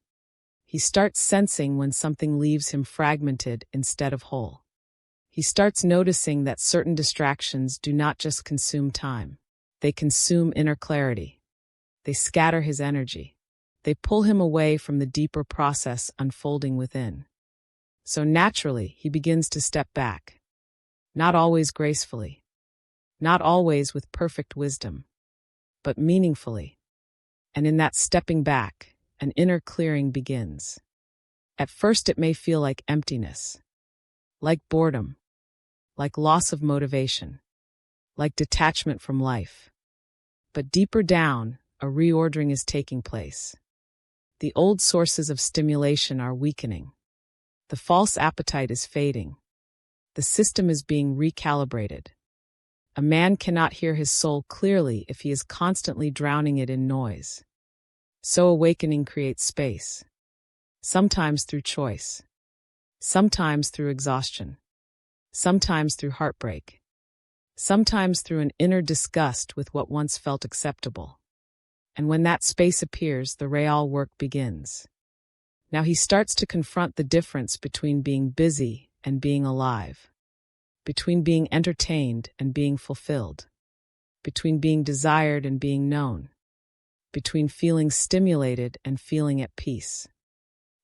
He starts sensing when something leaves him fragmented instead of whole. He starts noticing that certain distractions do not just consume time. They consume inner clarity. They scatter his energy. They pull him away from the deeper process unfolding within. So naturally, he begins to step back. Not always gracefully. Not always with perfect wisdom, but meaningfully. And in that stepping back, an inner clearing begins. At first it may feel like emptiness, like boredom, like loss of motivation, like detachment from life. But deeper down, a reordering is taking place. The old sources of stimulation are weakening. The false appetite is fading. The system is being recalibrated. A man cannot hear his soul clearly if he is constantly drowning it in noise. So awakening creates space. Sometimes through choice. Sometimes through exhaustion. Sometimes through heartbreak. Sometimes through an inner disgust with what once felt acceptable. And when that space appears, the real work begins. Now he starts to confront the difference between being busy and being alive. Between being entertained and being fulfilled, between being desired and being known, between feeling stimulated and feeling at peace.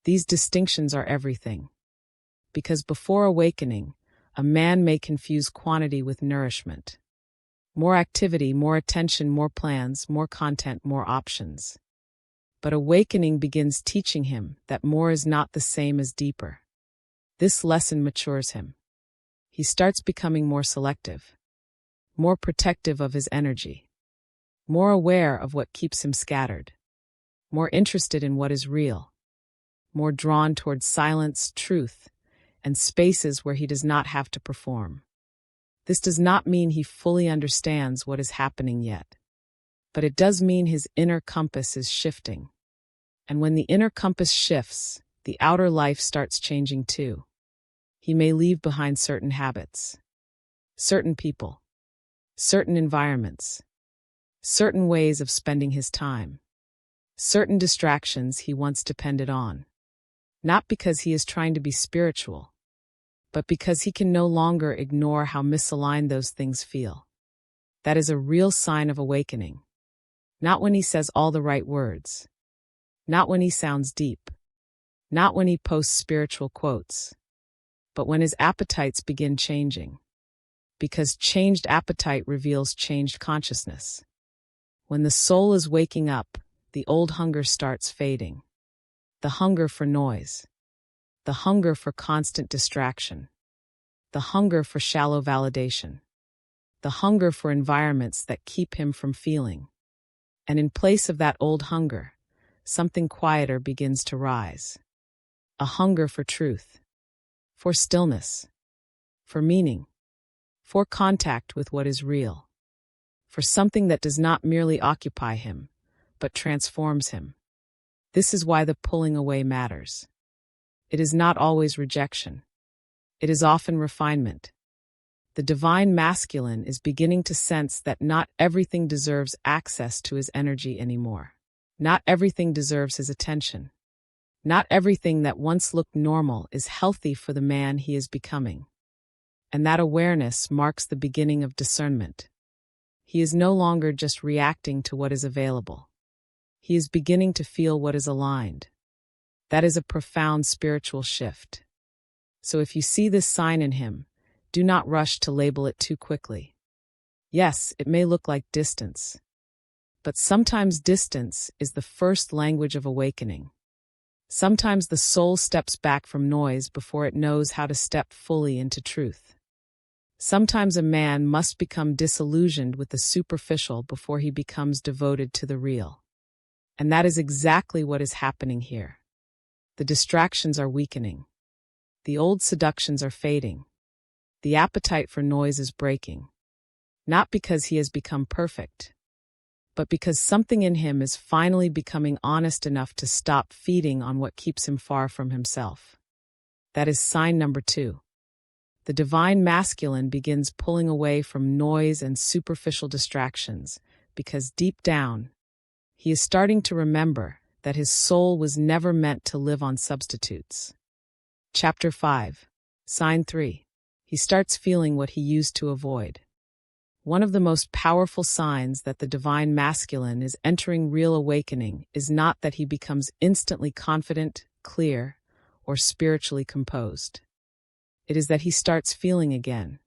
These distinctions are everything. Because before awakening, a man may confuse quantity with nourishment. More activity, more attention, more plans, more content, more options. But awakening begins teaching him that more is not the same as deeper. This lesson matures him. He starts becoming more selective, more protective of his energy, more aware of what keeps him scattered, more interested in what is real, more drawn towards silence, truth, and spaces where he does not have to perform. This does not mean he fully understands what is happening yet, but it does mean his inner compass is shifting. And when the inner compass shifts, the outer life starts changing too. He may leave behind certain habits, certain people, certain environments, certain ways of spending his time, certain distractions he once depended on. Not because he is trying to be spiritual, but because he can no longer ignore how misaligned those things feel. That is a real sign of awakening. Not when he says all the right words. Not when he sounds deep. Not when he posts spiritual quotes. But when his appetites begin changing. Because changed appetite reveals changed consciousness. When the soul is waking up, the old hunger starts fading. The hunger for noise. The hunger for constant distraction. The hunger for shallow validation. The hunger for environments that keep him from feeling. And in place of that old hunger, something quieter begins to rise. A hunger for truth. For stillness, for meaning, for contact with what is real, for something that does not merely occupy him, but transforms him. This is why the pulling away matters. It is not always rejection. It is often refinement. The divine masculine is beginning to sense that not everything deserves access to his energy anymore. Not everything deserves his attention. Not everything that once looked normal is healthy for the man he is becoming. And that awareness marks the beginning of discernment. He is no longer just reacting to what is available. He is beginning to feel what is aligned. That is a profound spiritual shift. So if you see this sign in him, do not rush to label it too quickly. Yes, it may look like distance. But sometimes distance is the first language of awakening. Sometimes the soul steps back from noise before it knows how to step fully into truth. Sometimes a man must become disillusioned with the superficial before he becomes devoted to the real. And that is exactly what is happening here. The distractions are weakening. The old seductions are fading. The appetite for noise is breaking. Not because he has become perfect, but because something in him is finally becoming honest enough to stop feeding on what keeps him far from himself. That is sign number 2. The divine masculine begins pulling away from noise and superficial distractions because deep down, he is starting to remember that his soul was never meant to live on substitutes. Chapter 5. Sign 3. He starts feeling what he used to avoid. One of the most powerful signs that the divine masculine is entering real awakening is not that he becomes instantly confident, clear, or spiritually composed. It is that he starts feeling again.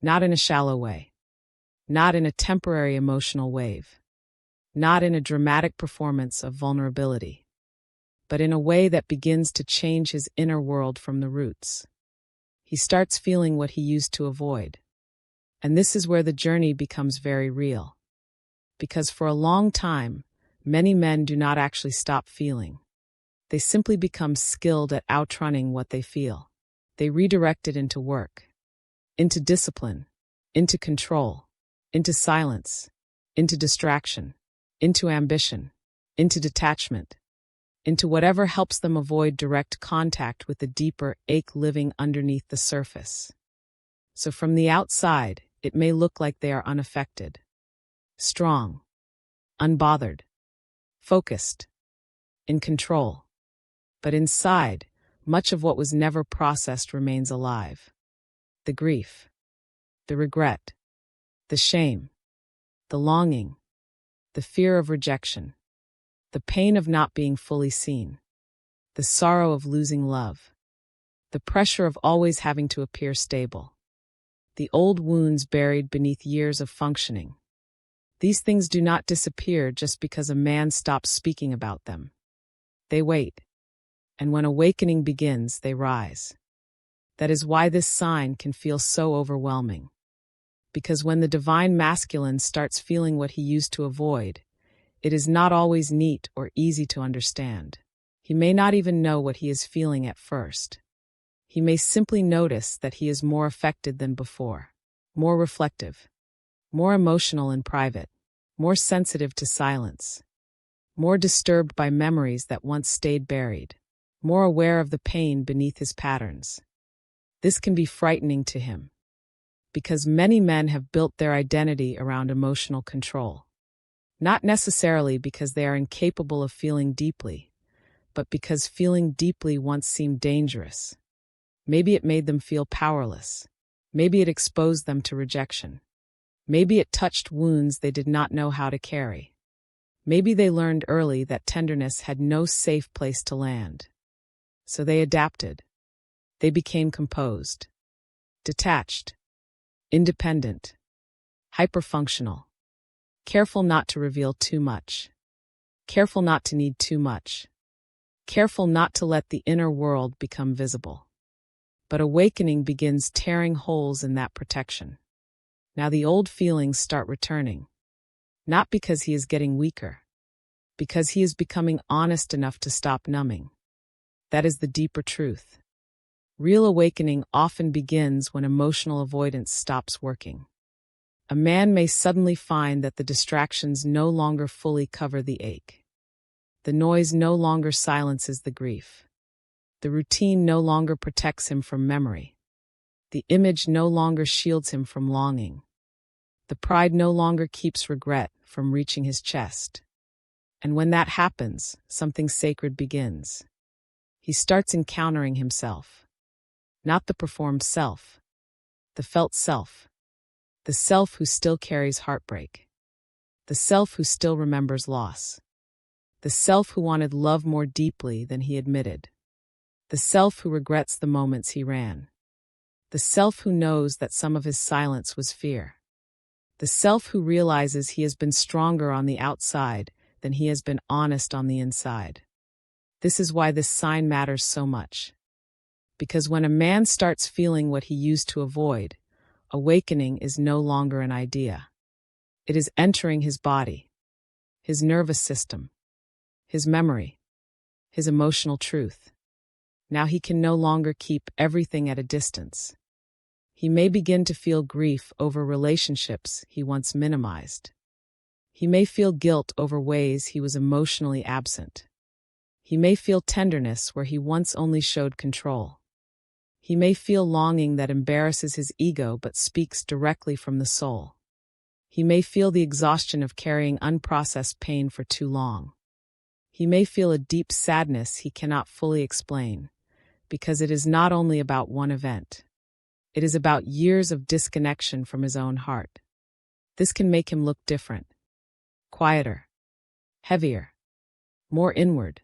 Not in a shallow way. Not in a temporary emotional wave. Not in a dramatic performance of vulnerability. But in a way that begins to change his inner world from the roots. He starts feeling what he used to avoid. And this is where the journey becomes very real. Because for a long time, many men do not actually stop feeling. They simply become skilled at outrunning what they feel. They redirect it into work, into discipline, into control, into silence, into distraction, into ambition, into detachment, into whatever helps them avoid direct contact with the deeper ache living underneath the surface. So from the outside, it may look like they are unaffected, strong, unbothered, focused, in control. But inside, much of what was never processed remains alive. The grief, the regret, the shame, the longing, the fear of rejection, the pain of not being fully seen, the sorrow of losing love, the pressure of always having to appear stable, the old wounds buried beneath years of functioning. These things do not disappear just because a man stops speaking about them. They wait. And when awakening begins, they rise. That is why this sign can feel so overwhelming. Because when the divine masculine starts feeling what he used to avoid, it is not always neat or easy to understand. He may not even know what he is feeling at first. He may simply notice that he is more affected than before, more reflective, more emotional in private, more sensitive to silence, more disturbed by memories that once stayed buried, more aware of the pain beneath his patterns. This can be frightening to him, because many men have built their identity around emotional control. Not necessarily because they are incapable of feeling deeply, but because feeling deeply once seemed dangerous. Maybe it made them feel powerless. Maybe it exposed them to rejection. Maybe it touched wounds they did not know how to carry. Maybe they learned early that tenderness had no safe place to land. So they adapted. They became composed, detached, independent, hyperfunctional, careful not to reveal too much, careful not to need too much, careful not to let the inner world become visible. But awakening begins tearing holes in that protection. Now the old feelings start returning, not because he is getting weaker, because he is becoming honest enough to stop numbing. That is the deeper truth. Real awakening often begins when emotional avoidance stops working. A man may suddenly find that the distractions no longer fully cover the ache. The noise no longer silences the grief. The routine no longer protects him from memory. The image no longer shields him from longing. The pride no longer keeps regret from reaching his chest. And when that happens, something sacred begins. He starts encountering himself. Not the performed self, the felt self. The self who still carries heartbreak. The self who still remembers loss. The self who wanted love more deeply than he admitted. The self who regrets the moments he ran. The self who knows that some of his silence was fear. The self who realizes he has been stronger on the outside than he has been honest on the inside. This is why this sign matters so much. Because when a man starts feeling what he used to avoid, awakening is no longer an idea. It is entering his body, his nervous system, his memory, his emotional truth. Now he can no longer keep everything at a distance. He may begin to feel grief over relationships he once minimized. He may feel guilt over ways he was emotionally absent. He may feel tenderness where he once only showed control. He may feel longing that embarrasses his ego but speaks directly from the soul. He may feel the exhaustion of carrying unprocessed pain for too long. He may feel a deep sadness he cannot fully explain, because it is not only about one event. It is about years of disconnection from his own heart. This can make him look different, quieter, heavier, more inward,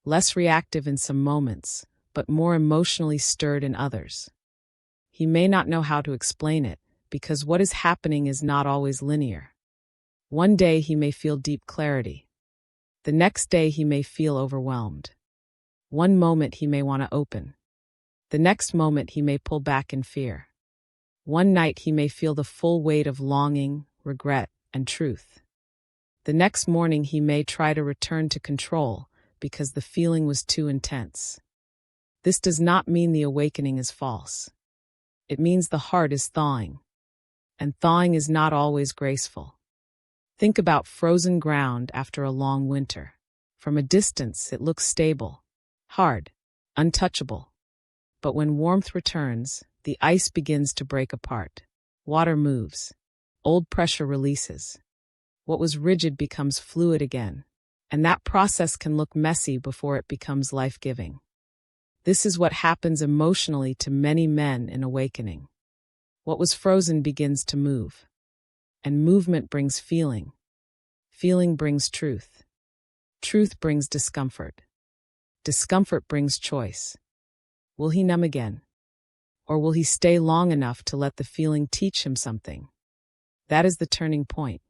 less reactive in some moments, but more emotionally stirred in others. He may not know how to explain it, because what is happening is not always linear. One day he may feel deep clarity. The next day he may feel overwhelmed. One moment he may want to open. The next moment he may pull back in fear. One night he may feel the full weight of longing, regret, and truth. The next morning he may try to return to control because the feeling was too intense. This does not mean the awakening is false. It means the heart is thawing. And thawing is not always graceful. Think about frozen ground after a long winter. From a distance it looks stable, hard, untouchable. But when warmth returns, the ice begins to break apart. Water moves. Old pressure releases. What was rigid becomes fluid again. And that process can look messy before it becomes life-giving. This is what happens emotionally to many men in awakening. What was frozen begins to move. And movement brings feeling. Feeling brings truth. Truth brings discomfort. Discomfort brings choice. Will he numb again? Or will he stay long enough to let the feeling teach him something? That is the turning point.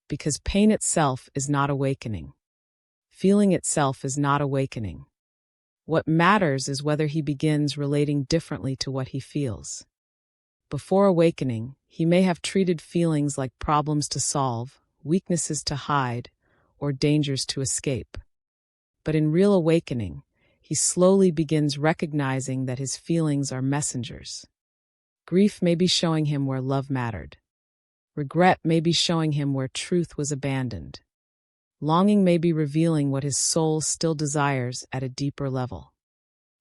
Because pain itself is not awakening. Feeling itself is not awakening. What matters is whether he begins relating differently to what he feels. Before awakening, he may have treated feelings like problems to solve, weaknesses to hide, or dangers to escape. But in real awakening, he slowly begins recognizing that his feelings are messengers. Grief may be showing him where love mattered. Regret may be showing him where truth was abandoned. Longing may be revealing what his soul still desires at a deeper level.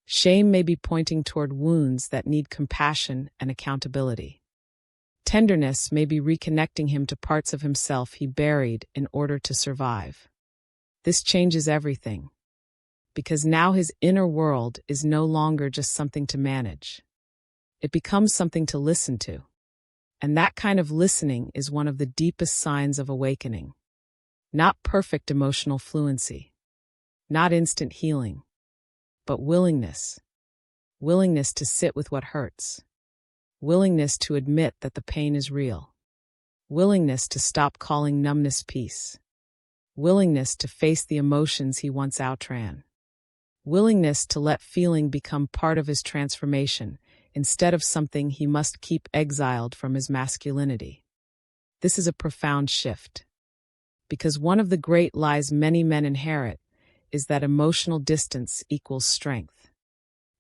Shame may be pointing toward wounds that need compassion and accountability. Tenderness may be reconnecting him to parts of himself he buried in order to survive. This changes everything. Because now his inner world is no longer just something to manage. It becomes something to listen to. And that kind of listening is one of the deepest signs of awakening. Not perfect emotional fluency. Not instant healing. But willingness. Willingness to sit with what hurts. Willingness to admit that the pain is real. Willingness to stop calling numbness peace. Willingness to face the emotions he once outran. Willingness to let feeling become part of his transformation instead of something he must keep exiled from his masculinity. This is a profound shift. Because one of the great lies many men inherit is that emotional distance equals strength.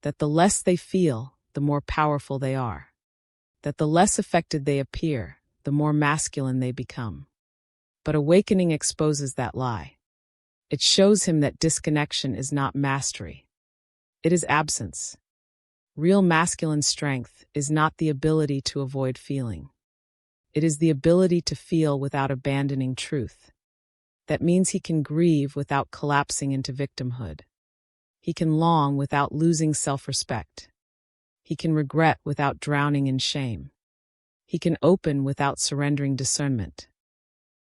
That the less they feel, the more powerful they are. That the less affected they appear, the more masculine they become. But awakening exposes that lie. It shows him that disconnection is not mastery. It is absence. Real masculine strength is not the ability to avoid feeling. It is the ability to feel without abandoning truth. That means he can grieve without collapsing into victimhood. He can long without losing self-respect. He can regret without drowning in shame. He can open without surrendering discernment.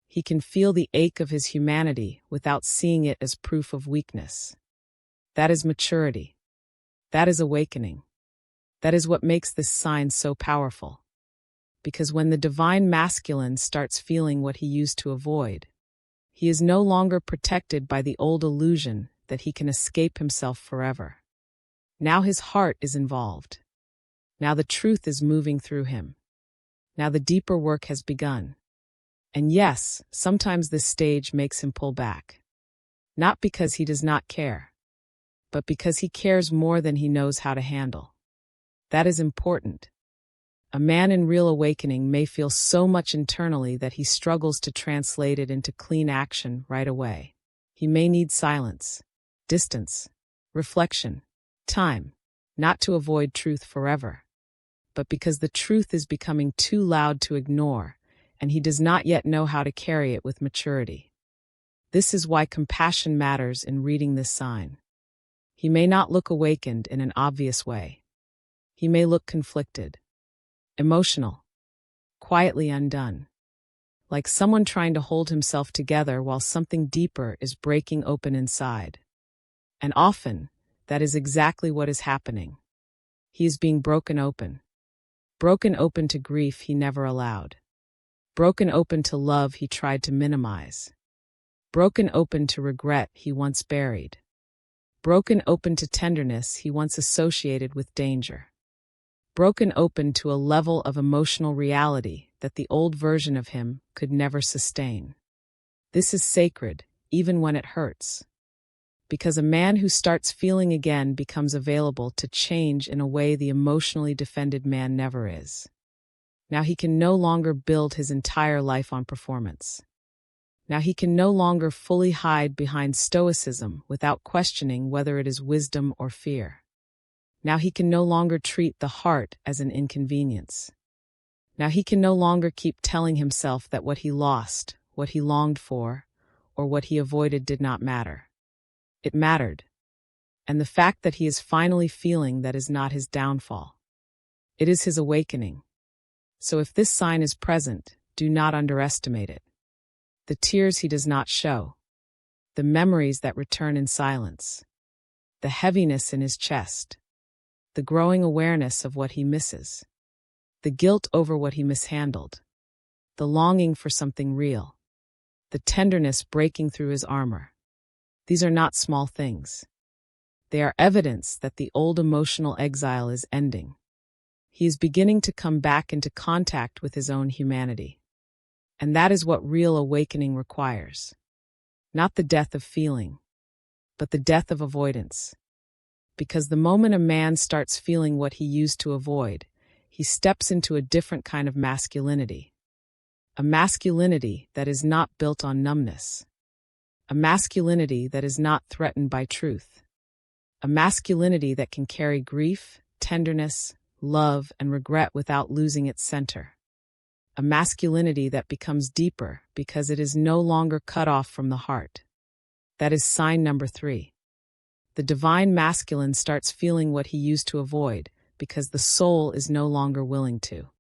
He can feel the ache of his humanity without seeing it as proof of weakness. That is maturity. That is awakening. That is what makes this sign so powerful. Because when the divine masculine starts feeling what he used to avoid, he is no longer protected by the old illusion that he can escape himself forever. Now his heart is involved. Now the truth is moving through him. Now the deeper work has begun. And yes, sometimes this stage makes him pull back. Not because he does not care, but because he cares more than he knows how to handle. That is important. A man in real awakening may feel so much internally that he struggles to translate it into clean action right away. He may need silence, distance, reflection, time, not to avoid truth forever, but because the truth is becoming too loud to ignore, and he does not yet know how to carry it with maturity. This is why compassion matters in reading this sign. He may not look awakened in an obvious way. He may look conflicted, emotional, quietly undone, like someone trying to hold himself together while something deeper is breaking open inside. And often, that is exactly what is happening. He is being broken open to grief he never allowed, broken open to love he tried to minimize, broken open to regret he once buried, broken open to tenderness he once associated with danger, broken open to a level of emotional reality that the old version of him could never sustain. This is sacred, even when it hurts. Because a man who starts feeling again becomes available to change in a way the emotionally defended man never is. Now he can no longer build his entire life on performance. Now he can no longer fully hide behind stoicism without questioning whether it is wisdom or fear. Now he can no longer treat the heart as an inconvenience. Now he can no longer keep telling himself that what he lost, what he longed for, or what he avoided did not matter. It mattered. And the fact that he is finally feeling that is not his downfall. It is his awakening. So if this sign is present, do not underestimate it. The tears he does not show, the memories that return in silence, the heaviness in his chest, the growing awareness of what he misses, the guilt over what he mishandled, the longing for something real, the tenderness breaking through his armor. These are not small things. They are evidence that the old emotional exile is ending. He is beginning to come back into contact with his own humanity. And that is what real awakening requires. Not the death of feeling, but the death of avoidance. Because the moment a man starts feeling what he used to avoid, he steps into a different kind of masculinity. A masculinity that is not built on numbness. A masculinity that is not threatened by truth. A masculinity that can carry grief, tenderness, love, and regret without losing its center. A masculinity that becomes deeper because it is no longer cut off from the heart. That is sign number 3. The divine masculine starts feeling what he used to avoid because the soul is no longer willing to.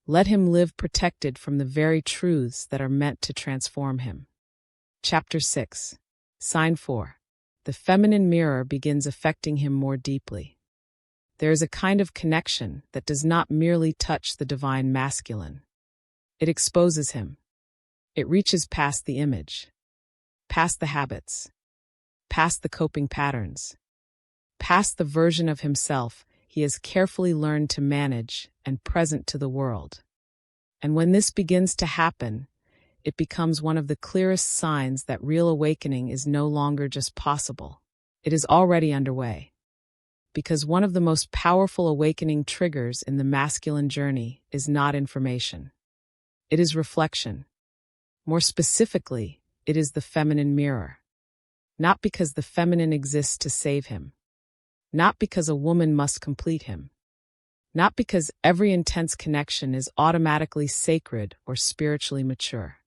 Let him live protected from the very truths that are meant to transform him. Chapter 6. Sign 4. The feminine mirror begins affecting him more deeply. There is a kind of connection that does not merely touch the divine masculine. It exposes him. It reaches past the image, past the habits, past the coping patterns, past the version of himself he has carefully learned to manage and present to the world. And when this begins to happen, it becomes one of the clearest signs that real awakening is no longer just possible. It is already underway. Because one of the most powerful awakening triggers in the masculine journey is not information. It is reflection. More specifically, it is the feminine mirror. Not because the feminine exists to save him. Not because a woman must complete him. Not because every intense connection is automatically sacred or spiritually mature.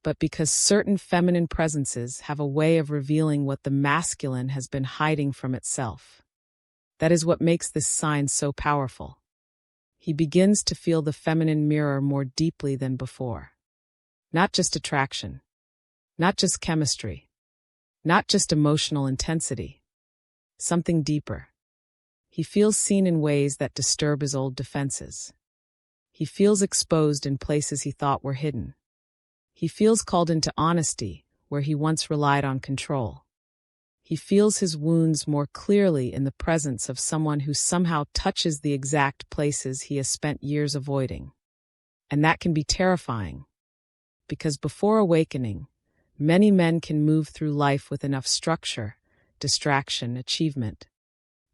But because certain feminine presences have a way of revealing what the masculine has been hiding from itself. That is what makes this sign so powerful. He begins to feel the feminine mirror more deeply than before. Not just attraction. Not just chemistry. Not just emotional intensity. Something deeper. He feels seen in ways that disturb his old defenses. He feels exposed in places he thought were hidden. He feels called into honesty where he once relied on control. He feels his wounds more clearly in the presence of someone who somehow touches the exact places he has spent years avoiding. And that can be terrifying, because before awakening, many men can move through life with enough structure, distraction, achievement,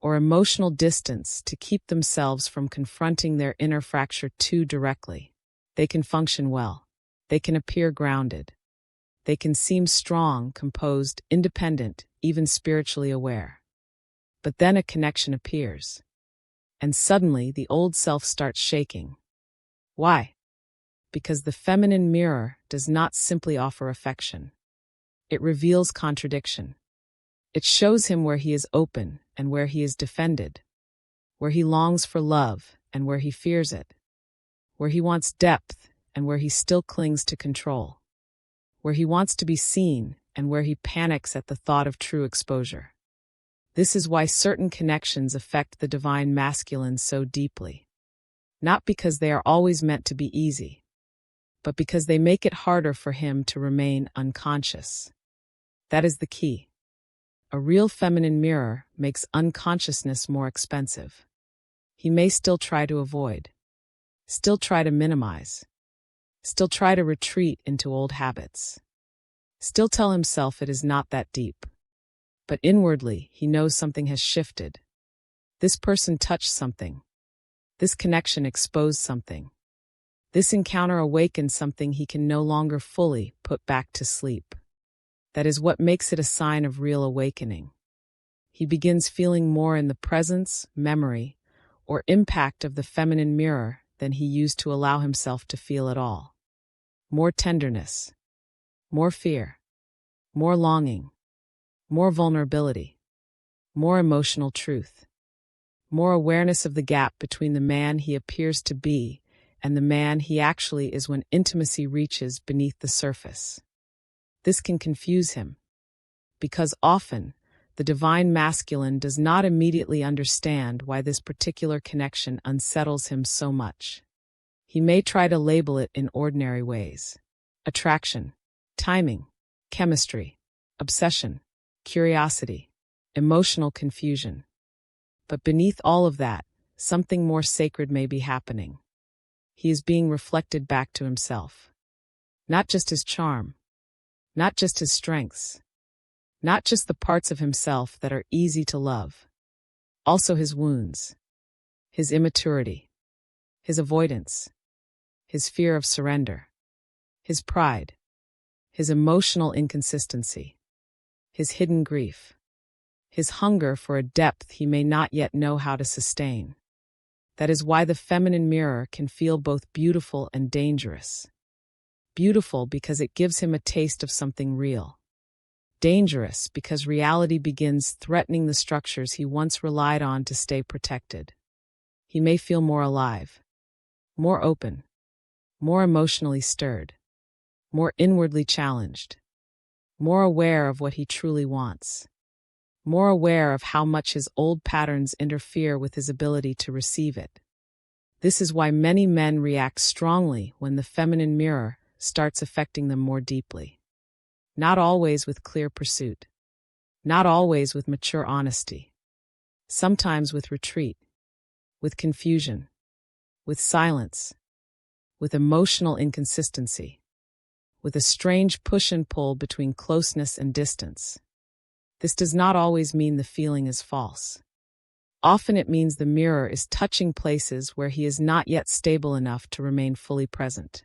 or emotional distance to keep themselves from confronting their inner fracture too directly. They can function well. They can appear grounded. They can seem strong, composed, independent, even spiritually aware. But then a connection appears. And suddenly the old self starts shaking. Why? Because the feminine mirror does not simply offer affection. It reveals contradiction. It shows him where he is open and where he is defended, where he longs for love and where he fears it, where he wants depth and where he still clings to control, where he wants to be seen and where he panics at the thought of true exposure. This is why certain connections affect the divine masculine so deeply. Not because they are always meant to be easy, but because they make it harder for him to remain unconscious. That is the key. A real feminine mirror makes unconsciousness more expensive. He may still try to avoid, still try to minimize, still try to retreat into old habits, still tell himself it is not that deep. But inwardly, he knows something has shifted. This person touched something. This connection exposed something. This encounter awakened something he can no longer fully put back to sleep. That is what makes it a sign of real awakening. He begins feeling more in the presence, memory, or impact of the feminine mirror than he used to allow himself to feel at all. More tenderness, more fear, more longing, more vulnerability, more emotional truth, more awareness of the gap between the man he appears to be and the man he actually is when intimacy reaches beneath the surface. This can confuse him, because often the divine masculine does not immediately understand why this particular connection unsettles him so much. He may try to label it in ordinary ways: attraction, timing, chemistry, obsession, curiosity, emotional confusion. But beneath all of that, something more sacred may be happening. He is being reflected back to himself. Not just his charm, not just his strengths, not just the parts of himself that are easy to love. Also his wounds, his immaturity, his avoidance, his fear of surrender, his pride, his emotional inconsistency, his hidden grief, his hunger for a depth he may not yet know how to sustain. That is why the feminine mirror can feel both beautiful and dangerous. Beautiful because it gives him a taste of something real. Dangerous because reality begins threatening the structures he once relied on to stay protected. He may feel more alive, more open, more emotionally stirred, more inwardly challenged, more aware of what he truly wants, more aware of how much his old patterns interfere with his ability to receive it. This is why many men react strongly when the feminine mirror starts affecting them more deeply. Not always with clear pursuit. Not always with mature honesty. Sometimes with retreat, with confusion, with silence, with emotional inconsistency, with a strange push and pull between closeness and distance. This does not always mean the feeling is false. Often it means the mirror is touching places where he is not yet stable enough to remain fully present.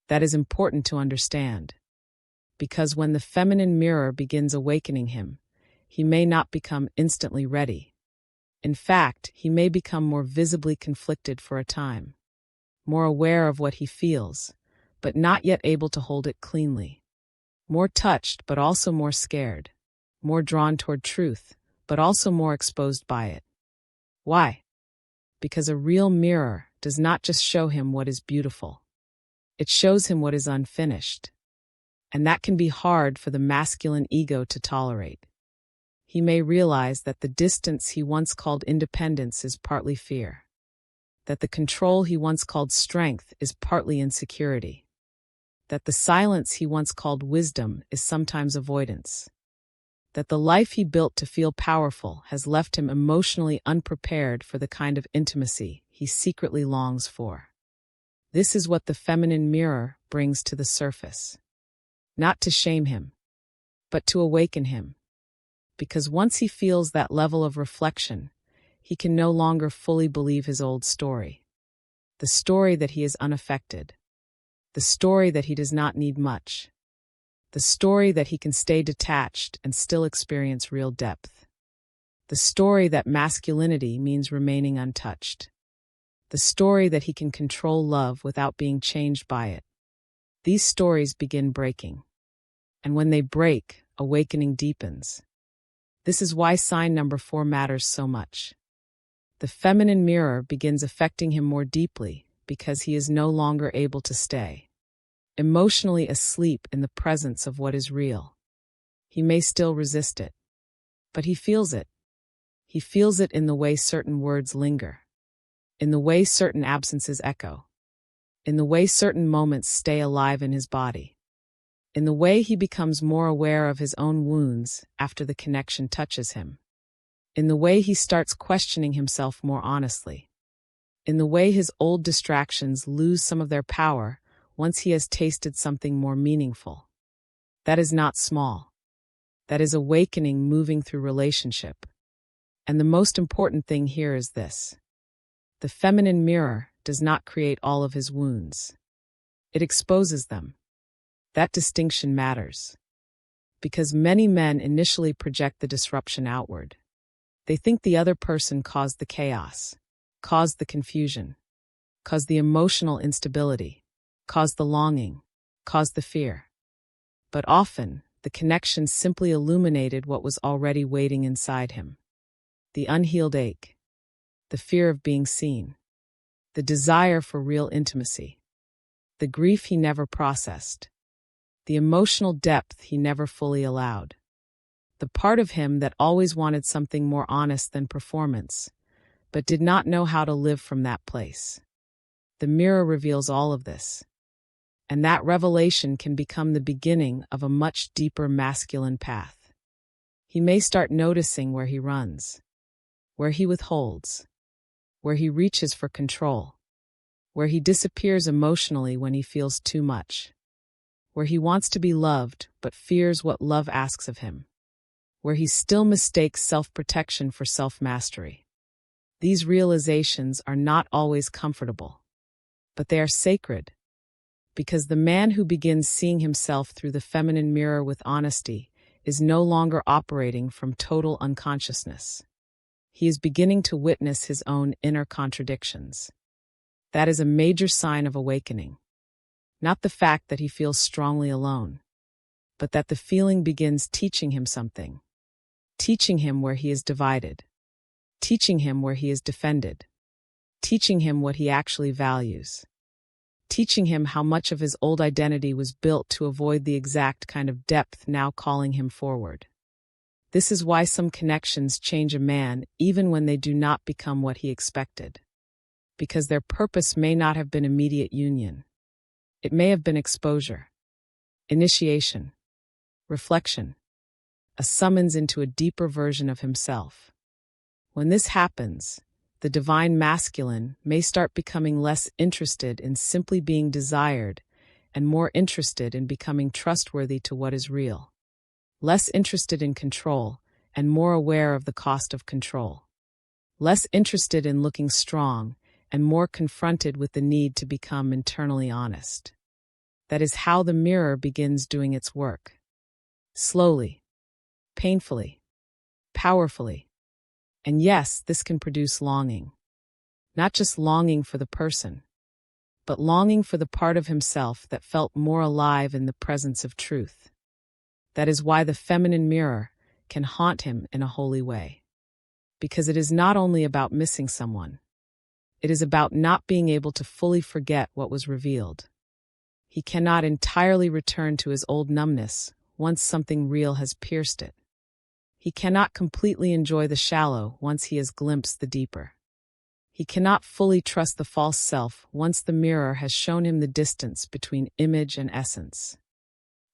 That is important to understand, because when the feminine mirror begins awakening him, he may not become instantly ready. In fact, he may become more visibly conflicted for a time, more aware of what he feels, but not yet able to hold it cleanly, more touched but also more scared, more drawn toward truth, but also more exposed by it. Why? Because a real mirror does not just show him what is beautiful. It shows him what is unfinished. And that can be hard for the masculine ego to tolerate. He may realize that the distance he once called independence is partly fear. that the control he once called strength is partly insecurity, that the silence he once called wisdom is sometimes avoidance, that the life he built to feel powerful has left him emotionally unprepared for the kind of intimacy he secretly longs for. This is what the feminine mirror brings to the surface. Not to shame him, but to awaken him. Because once he feels that level of reflection, he can no longer fully believe his old story. The story that he is unaffected. The story that he does not need much. The story that he can stay detached and still experience real depth. The story that masculinity means remaining untouched. The story that he can control love without being changed by it. These stories begin breaking. And when they break, awakening deepens. This is why sign number 4 matters so much. The feminine mirror begins affecting him more deeply because he is no longer able to stay emotionally asleep in the presence of what is real. He may still resist it, but he feels it. He feels it in the way certain words linger, in the way certain absences echo, in the way certain moments stay alive in his body, in the way he becomes more aware of his own wounds after the connection touches him, in the way he starts questioning himself more honestly, in the way his old distractions lose some of their power once he has tasted something more meaningful. That is not small. That is awakening moving through relationship. And the most important thing here is this. The feminine mirror does not create all of his wounds. It exposes them. That distinction matters. Because many men initially project the disruption outward. They think the other person caused the chaos, caused the confusion, caused the emotional instability, caused the longing, caused the fear. But often, the connection simply illuminated what was already waiting inside him. The unhealed ache, the fear of being seen, the desire for real intimacy, the grief he never processed, the emotional depth he never fully allowed, the part of him that always wanted something more honest than performance, but did not know how to live from that place. The mirror reveals all of this. And that revelation can become the beginning of a much deeper masculine path. He may start noticing where he runs, where he withholds, where he reaches for control, where he disappears emotionally when he feels too much, where he wants to be loved but fears what love asks of him, where he still mistakes self-protection for self-mastery. These realizations are not always comfortable, but they are sacred. Because the man who begins seeing himself through the feminine mirror with honesty is no longer operating from total unconsciousness. He is beginning to witness his own inner contradictions. That is a major sign of awakening. Not the fact that he feels strongly alone, but that the feeling begins teaching him something. Teaching him where he is divided. Teaching him where he is defended. Teaching him what he actually values. Teaching him how much of his old identity was built to avoid the exact kind of depth now calling him forward. This is why some connections change a man even when they do not become what he expected. Because their purpose may not have been immediate union. It may have been exposure, initiation, reflection, a summons into a deeper version of himself. When this happens, the divine masculine may start becoming less interested in simply being desired and more interested in becoming trustworthy to what is real. Less interested in control and more aware of the cost of control. Less interested in looking strong and more confronted with the need to become internally honest. That is how the mirror begins doing its work. Slowly, painfully, powerfully. And yes, this can produce longing. Not just longing for the person, but longing for the part of himself that felt more alive in the presence of truth. That is why the feminine mirror can haunt him in a holy way. Because it is not only about missing someone. It is about not being able to fully forget what was revealed. He cannot entirely return to his old numbness once something real has pierced it. He cannot completely enjoy the shallow once he has glimpsed the deeper. He cannot fully trust the false self once the mirror has shown him the distance between image and essence.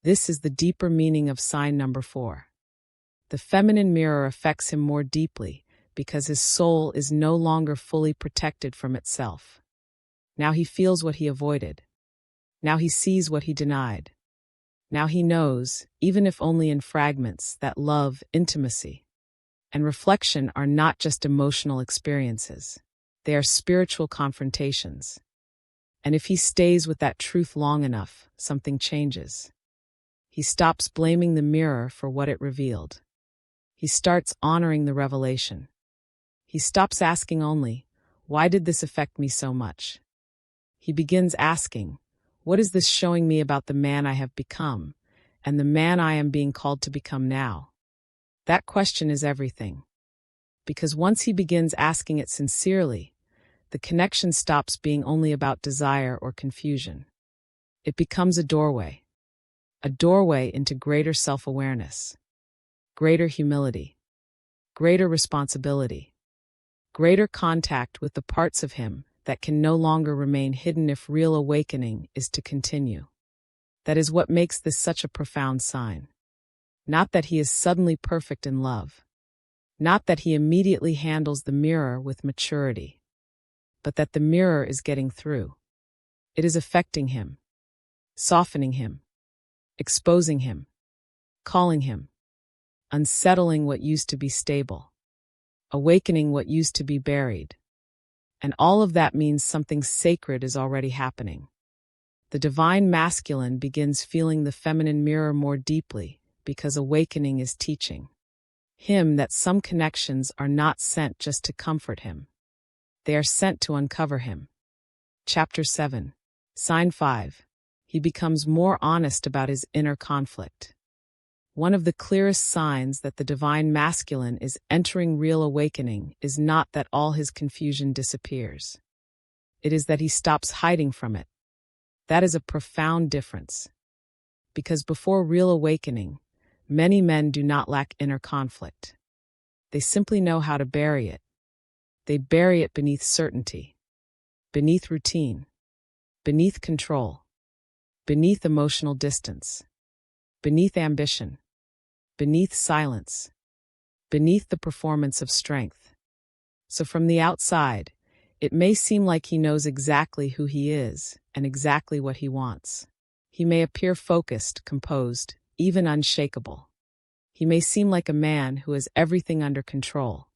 This is the deeper meaning of sign number 4. The feminine mirror affects him more deeply because his soul is no longer fully protected from itself. Now he feels what he avoided. Now he sees what he denied. Now he knows, even if only in fragments, that love, intimacy, and reflection are not just emotional experiences. They are spiritual confrontations. And if he stays with that truth long enough, something changes. He stops blaming the mirror for what it revealed. He starts honoring the revelation. He stops asking only, "Why did this affect me so much?" He begins asking, "What is this showing me about the man I have become, and the man I am being called to become now?" That question is everything. Because once he begins asking it sincerely, the connection stops being only about desire or confusion. It becomes a doorway into greater self-awareness, greater humility, greater responsibility, greater contact with the parts of him that can no longer remain hidden if real awakening is to continue. That is what makes this such a profound sign. Not that he is suddenly perfect in love, not that he immediately handles the mirror with maturity, but that the mirror is getting through. It is affecting him, softening him, exposing him, calling him, unsettling what used to be stable, awakening what used to be buried. And all of that means something sacred is already happening. The divine masculine begins feeling the feminine mirror more deeply because awakening is teaching him that some connections are not sent just to comfort him. They are sent to uncover him. Chapter 7. Sign 5. He becomes more honest about his inner conflict. One of the clearest signs that the divine masculine is entering real awakening is not that all his confusion disappears. It is that he stops hiding from it. That is a profound difference. Because before real awakening, many men do not lack inner conflict. They simply know how to bury it. They bury it beneath certainty, beneath routine, beneath control, beneath emotional distance, beneath ambition, beneath silence, beneath the performance of strength. So from the outside, it may seem like he knows exactly who he is and exactly what he wants. He may appear focused, composed, even unshakable. He may seem like a man who has everything under control.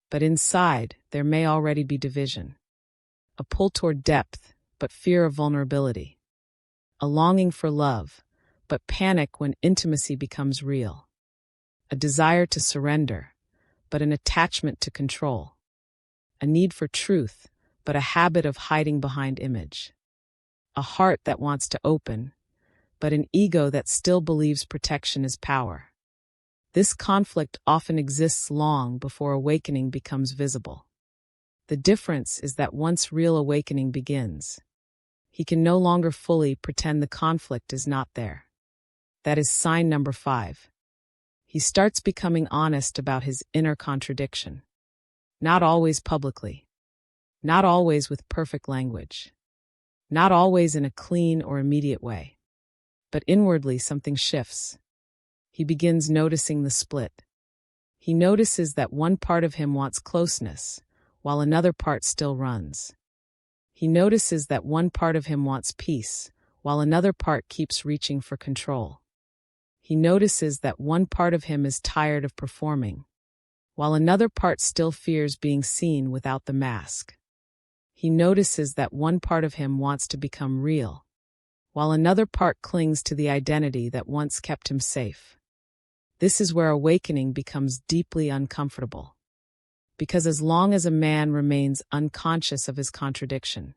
But inside, there may already be division. A pull toward depth, but fear of vulnerability. A longing for love, but panic when intimacy becomes real. A desire to surrender, but an attachment to control. A need for truth, but a habit of hiding behind image. A heart that wants to open, but an ego that still believes protection is power. This conflict often exists long before awakening becomes visible. The difference is that once real awakening begins, he can no longer fully pretend the conflict is not there. That is sign number 5. He starts becoming honest about his inner contradiction. Not always publicly. Not always with perfect language. Not always in a clean or immediate way. But inwardly something shifts. He begins noticing the split. He notices that one part of him wants closeness, while another part still runs. He notices that one part of him wants peace, while another part keeps reaching for control. He notices that one part of him is tired of performing, while another part still fears being seen without the mask. He notices that one part of him wants to become real, while another part clings to the identity that once kept him safe. This is where awakening becomes deeply uncomfortable. Because as long as a man remains unconscious of his contradiction,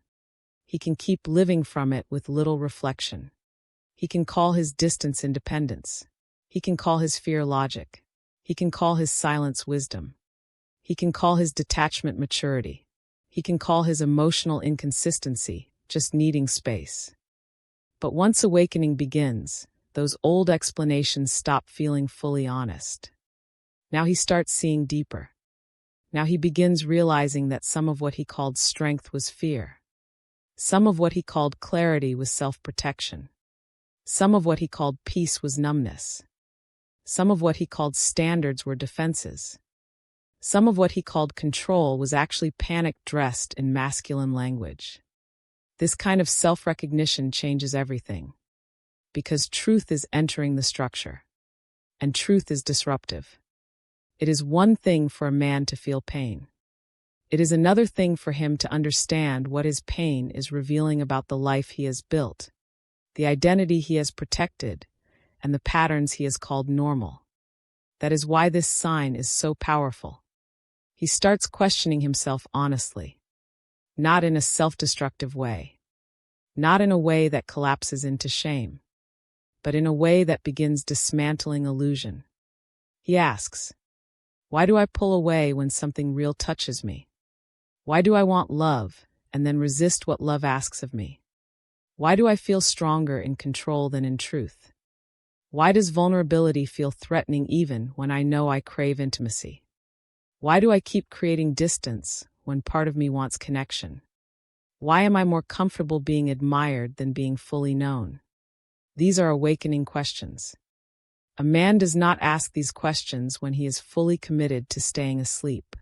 he can keep living from it with little reflection. He can call his distance independence. He can call his fear logic. He can call his silence wisdom. He can call his detachment maturity. He can call his emotional inconsistency just needing space. But once awakening begins, those old explanations stop feeling fully honest. Now he starts seeing deeper. Now he begins realizing that some of what he called strength was fear. Some of what he called clarity was self-protection. Some of what he called peace was numbness. Some of what he called standards were defenses. Some of what he called control was actually panic dressed in masculine language. This kind of self-recognition changes everything. Because truth is entering the structure. And truth is disruptive. It is one thing for a man to feel pain. It is another thing for him to understand what his pain is revealing about the life he has built, the identity he has protected, and the patterns he has called normal. That is why this sign is so powerful. He starts questioning himself honestly, not in a self-destructive way, not in a way that collapses into shame, but in a way that begins dismantling illusion. He asks, why do I pull away when something real touches me? Why do I want love and then resist what love asks of me? Why do I feel stronger in control than in truth? Why does vulnerability feel threatening even when I know I crave intimacy? Why do I keep creating distance when part of me wants connection? Why am I more comfortable being admired than being fully known? These are awakening questions. A man does not ask these questions when he is fully committed to staying asleep.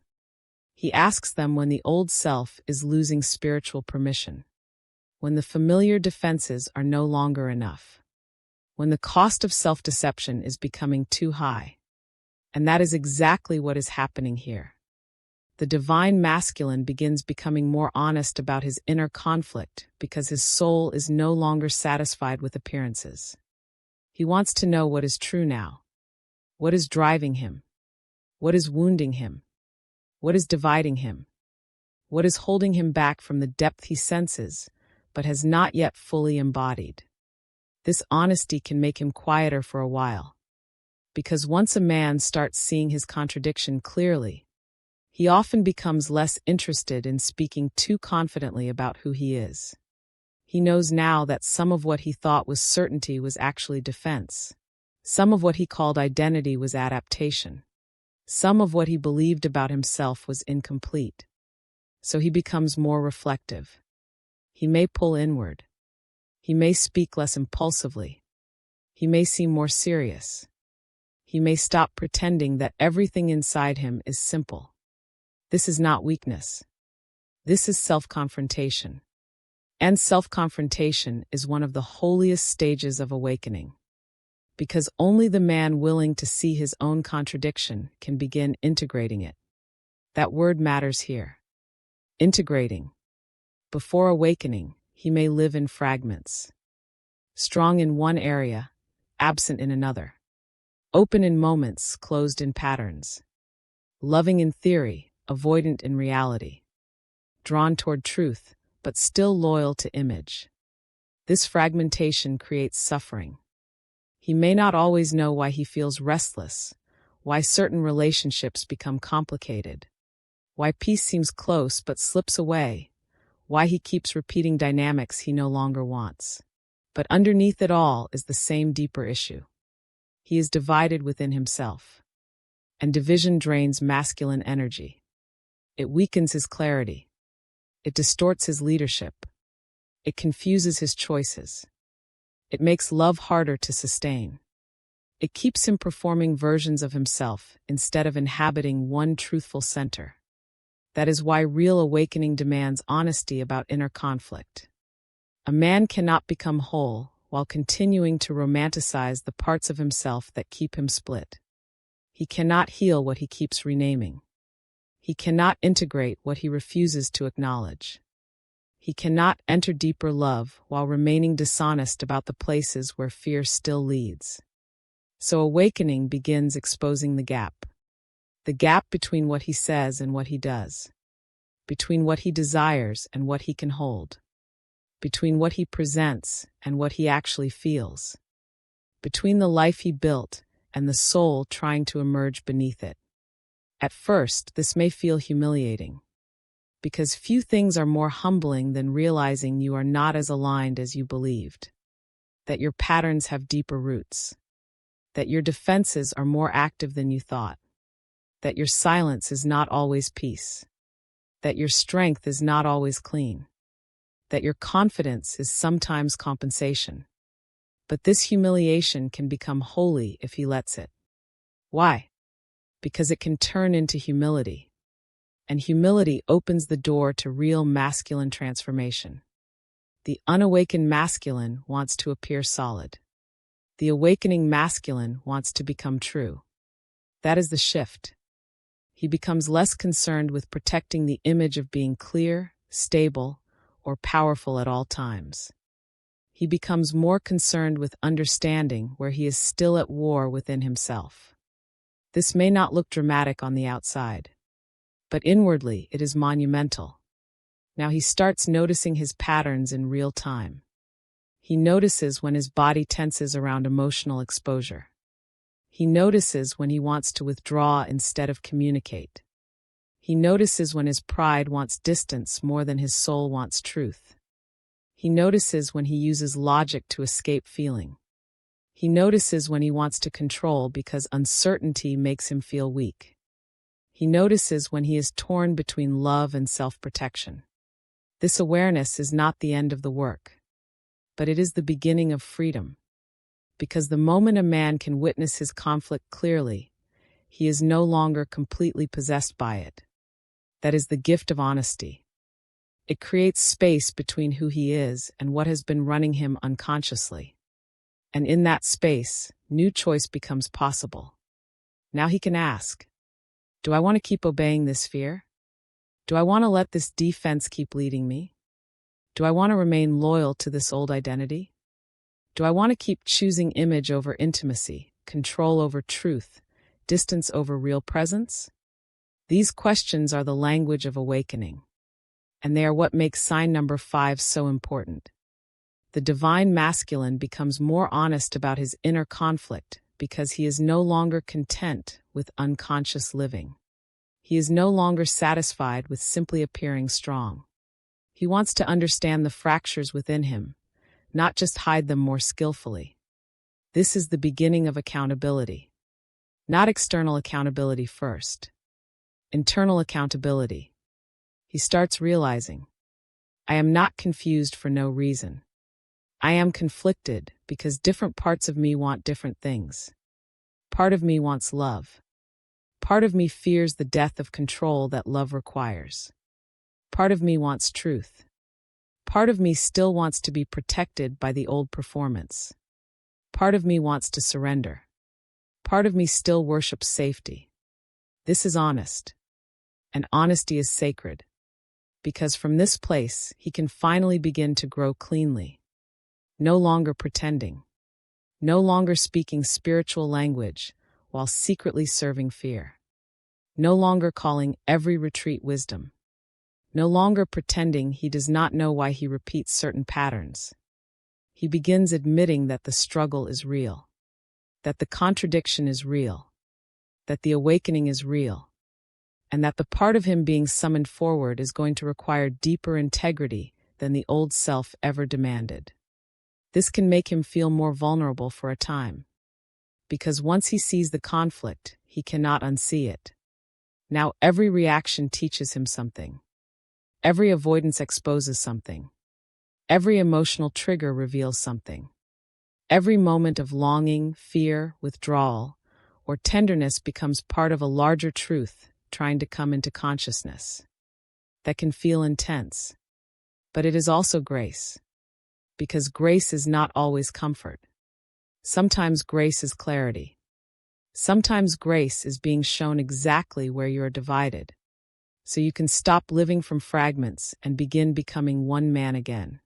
He asks them when the old self is losing spiritual permission, when the familiar defenses are no longer enough, when the cost of self-deception is becoming too high. And that is exactly what is happening here. The divine masculine begins becoming more honest about his inner conflict because his soul is no longer satisfied with appearances. He wants to know what is true now. What is driving him? What is wounding him? What is dividing him? What is holding him back from the depth he senses, but has not yet fully embodied? This honesty can make him quieter for a while. Because once a man starts seeing his contradiction clearly, he often becomes less interested in speaking too confidently about who he is. He knows now that some of what he thought was certainty was actually defense. Some of what he called identity was adaptation. Some of what he believed about himself was incomplete. So he becomes more reflective. He may pull inward. He may speak less impulsively. He may seem more serious. He may stop pretending that everything inside him is simple. This is not weakness. This is self-confrontation. And self-confrontation is one of the holiest stages of awakening. Because only the man willing to see his own contradiction can begin integrating it. That word matters here. Integrating. Before awakening, he may live in fragments. Strong in one area, absent in another. Open in moments, closed in patterns. Loving in theory, avoidant in reality. Drawn toward truth, but still loyal to image. This fragmentation creates suffering. He may not always know why he feels restless, why certain relationships become complicated, why peace seems close but slips away, why he keeps repeating dynamics he no longer wants. But underneath it all is the same deeper issue. He is divided within himself. And division drains masculine energy. It weakens his clarity. It distorts his leadership. It confuses his choices. It makes love harder to sustain. It keeps him performing versions of himself instead of inhabiting one truthful center. That is why real awakening demands honesty about inner conflict. A man cannot become whole while continuing to romanticize the parts of himself that keep him split. He cannot heal what he keeps renaming. He cannot integrate what he refuses to acknowledge. He cannot enter deeper love while remaining dishonest about the places where fear still leads. So awakening begins exposing the gap. The gap between what he says and what he does. Between what he desires and what he can hold. Between what he presents and what he actually feels. Between the life he built and the soul trying to emerge beneath it. At first, this may feel humiliating. Because few things are more humbling than realizing you are not as aligned as you believed. That your patterns have deeper roots. That your defenses are more active than you thought. that your silence is not always peace, that your strength is not always clean, that your confidence is sometimes compensation. But this humiliation can become holy if he lets it. Why? Because it can turn into humility. And humility opens the door to real masculine transformation. The unawakened masculine wants to appear solid. The awakening masculine wants to become true. That is the shift. He becomes less concerned with protecting the image of being clear, stable, or powerful at all times. He becomes more concerned with understanding where he is still at war within himself. This may not look dramatic on the outside, but inwardly it is monumental. Now he starts noticing his patterns in real time. He notices when his body tenses around emotional exposure. He notices when he wants to withdraw instead of communicate. He notices when his pride wants distance more than his soul wants truth. He notices when he uses logic to escape feeling. He notices when he wants to control because uncertainty makes him feel weak. He notices when he is torn between love and self-protection. This awareness is not the end of the work, but it is the beginning of freedom. Because the moment a man can witness his conflict clearly, he is no longer completely possessed by it. That is the gift of honesty. It creates space between who he is and what has been running him unconsciously. And in that space, new choice becomes possible. Now he can ask, do I want to keep obeying this fear? Do I want to let this defense keep leading me? Do I want to remain loyal to this old identity? Do I want to keep choosing image over intimacy, control over truth, distance over real presence? These questions are the language of awakening, and they are what makes sign number 5 so important. The divine masculine becomes more honest about his inner conflict because he is no longer content with unconscious living. He is no longer satisfied with simply appearing strong. He wants to understand the fractures within him, not just hide them more skillfully. This is the beginning of accountability. Not external accountability first. Internal accountability. He starts realizing, I am not confused for no reason. I am conflicted because different parts of me want different things. Part of me wants love. Part of me fears the death of control that love requires. Part of me wants truth. Part of me still wants to be protected by the old performance. Part of me wants to surrender. Part of me still worships safety. This is honest. And honesty is sacred. Because from this place, he can finally begin to grow cleanly. No longer pretending. No longer speaking spiritual language while secretly serving fear. No longer calling every retreat wisdom. No longer pretending he does not know why he repeats certain patterns. He begins admitting that the struggle is real, that the contradiction is real, that the awakening is real, and that the part of him being summoned forward is going to require deeper integrity than the old self ever demanded. This can make him feel more vulnerable for a time, because once he sees the conflict, he cannot unsee it. Now every reaction teaches him something. Every avoidance exposes something. Every emotional trigger reveals something. Every moment of longing, fear, withdrawal, or tenderness becomes part of a larger truth trying to come into consciousness. That can feel intense. But it is also grace. Because grace is not always comfort. Sometimes grace is clarity. Sometimes grace is being shown exactly where you are divided, so you can stop living from fragments and begin becoming one man again.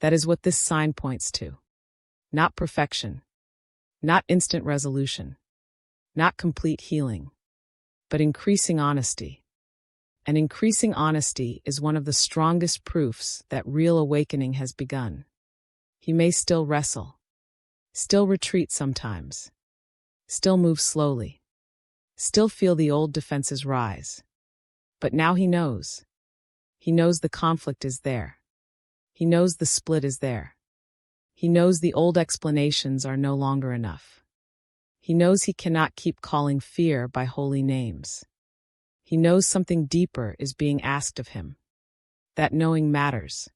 That is what this sign points to. Not perfection. Not instant resolution. Not complete healing. But increasing honesty. And increasing honesty is one of the strongest proofs that real awakening has begun. He may still wrestle. Still retreat sometimes. Still move slowly. Still feel the old defenses rise. But now he knows. He knows the conflict is there. He knows the split is there. He knows the old explanations are no longer enough. He knows he cannot keep calling fear by holy names. He knows something deeper is being asked of him. That knowing matters.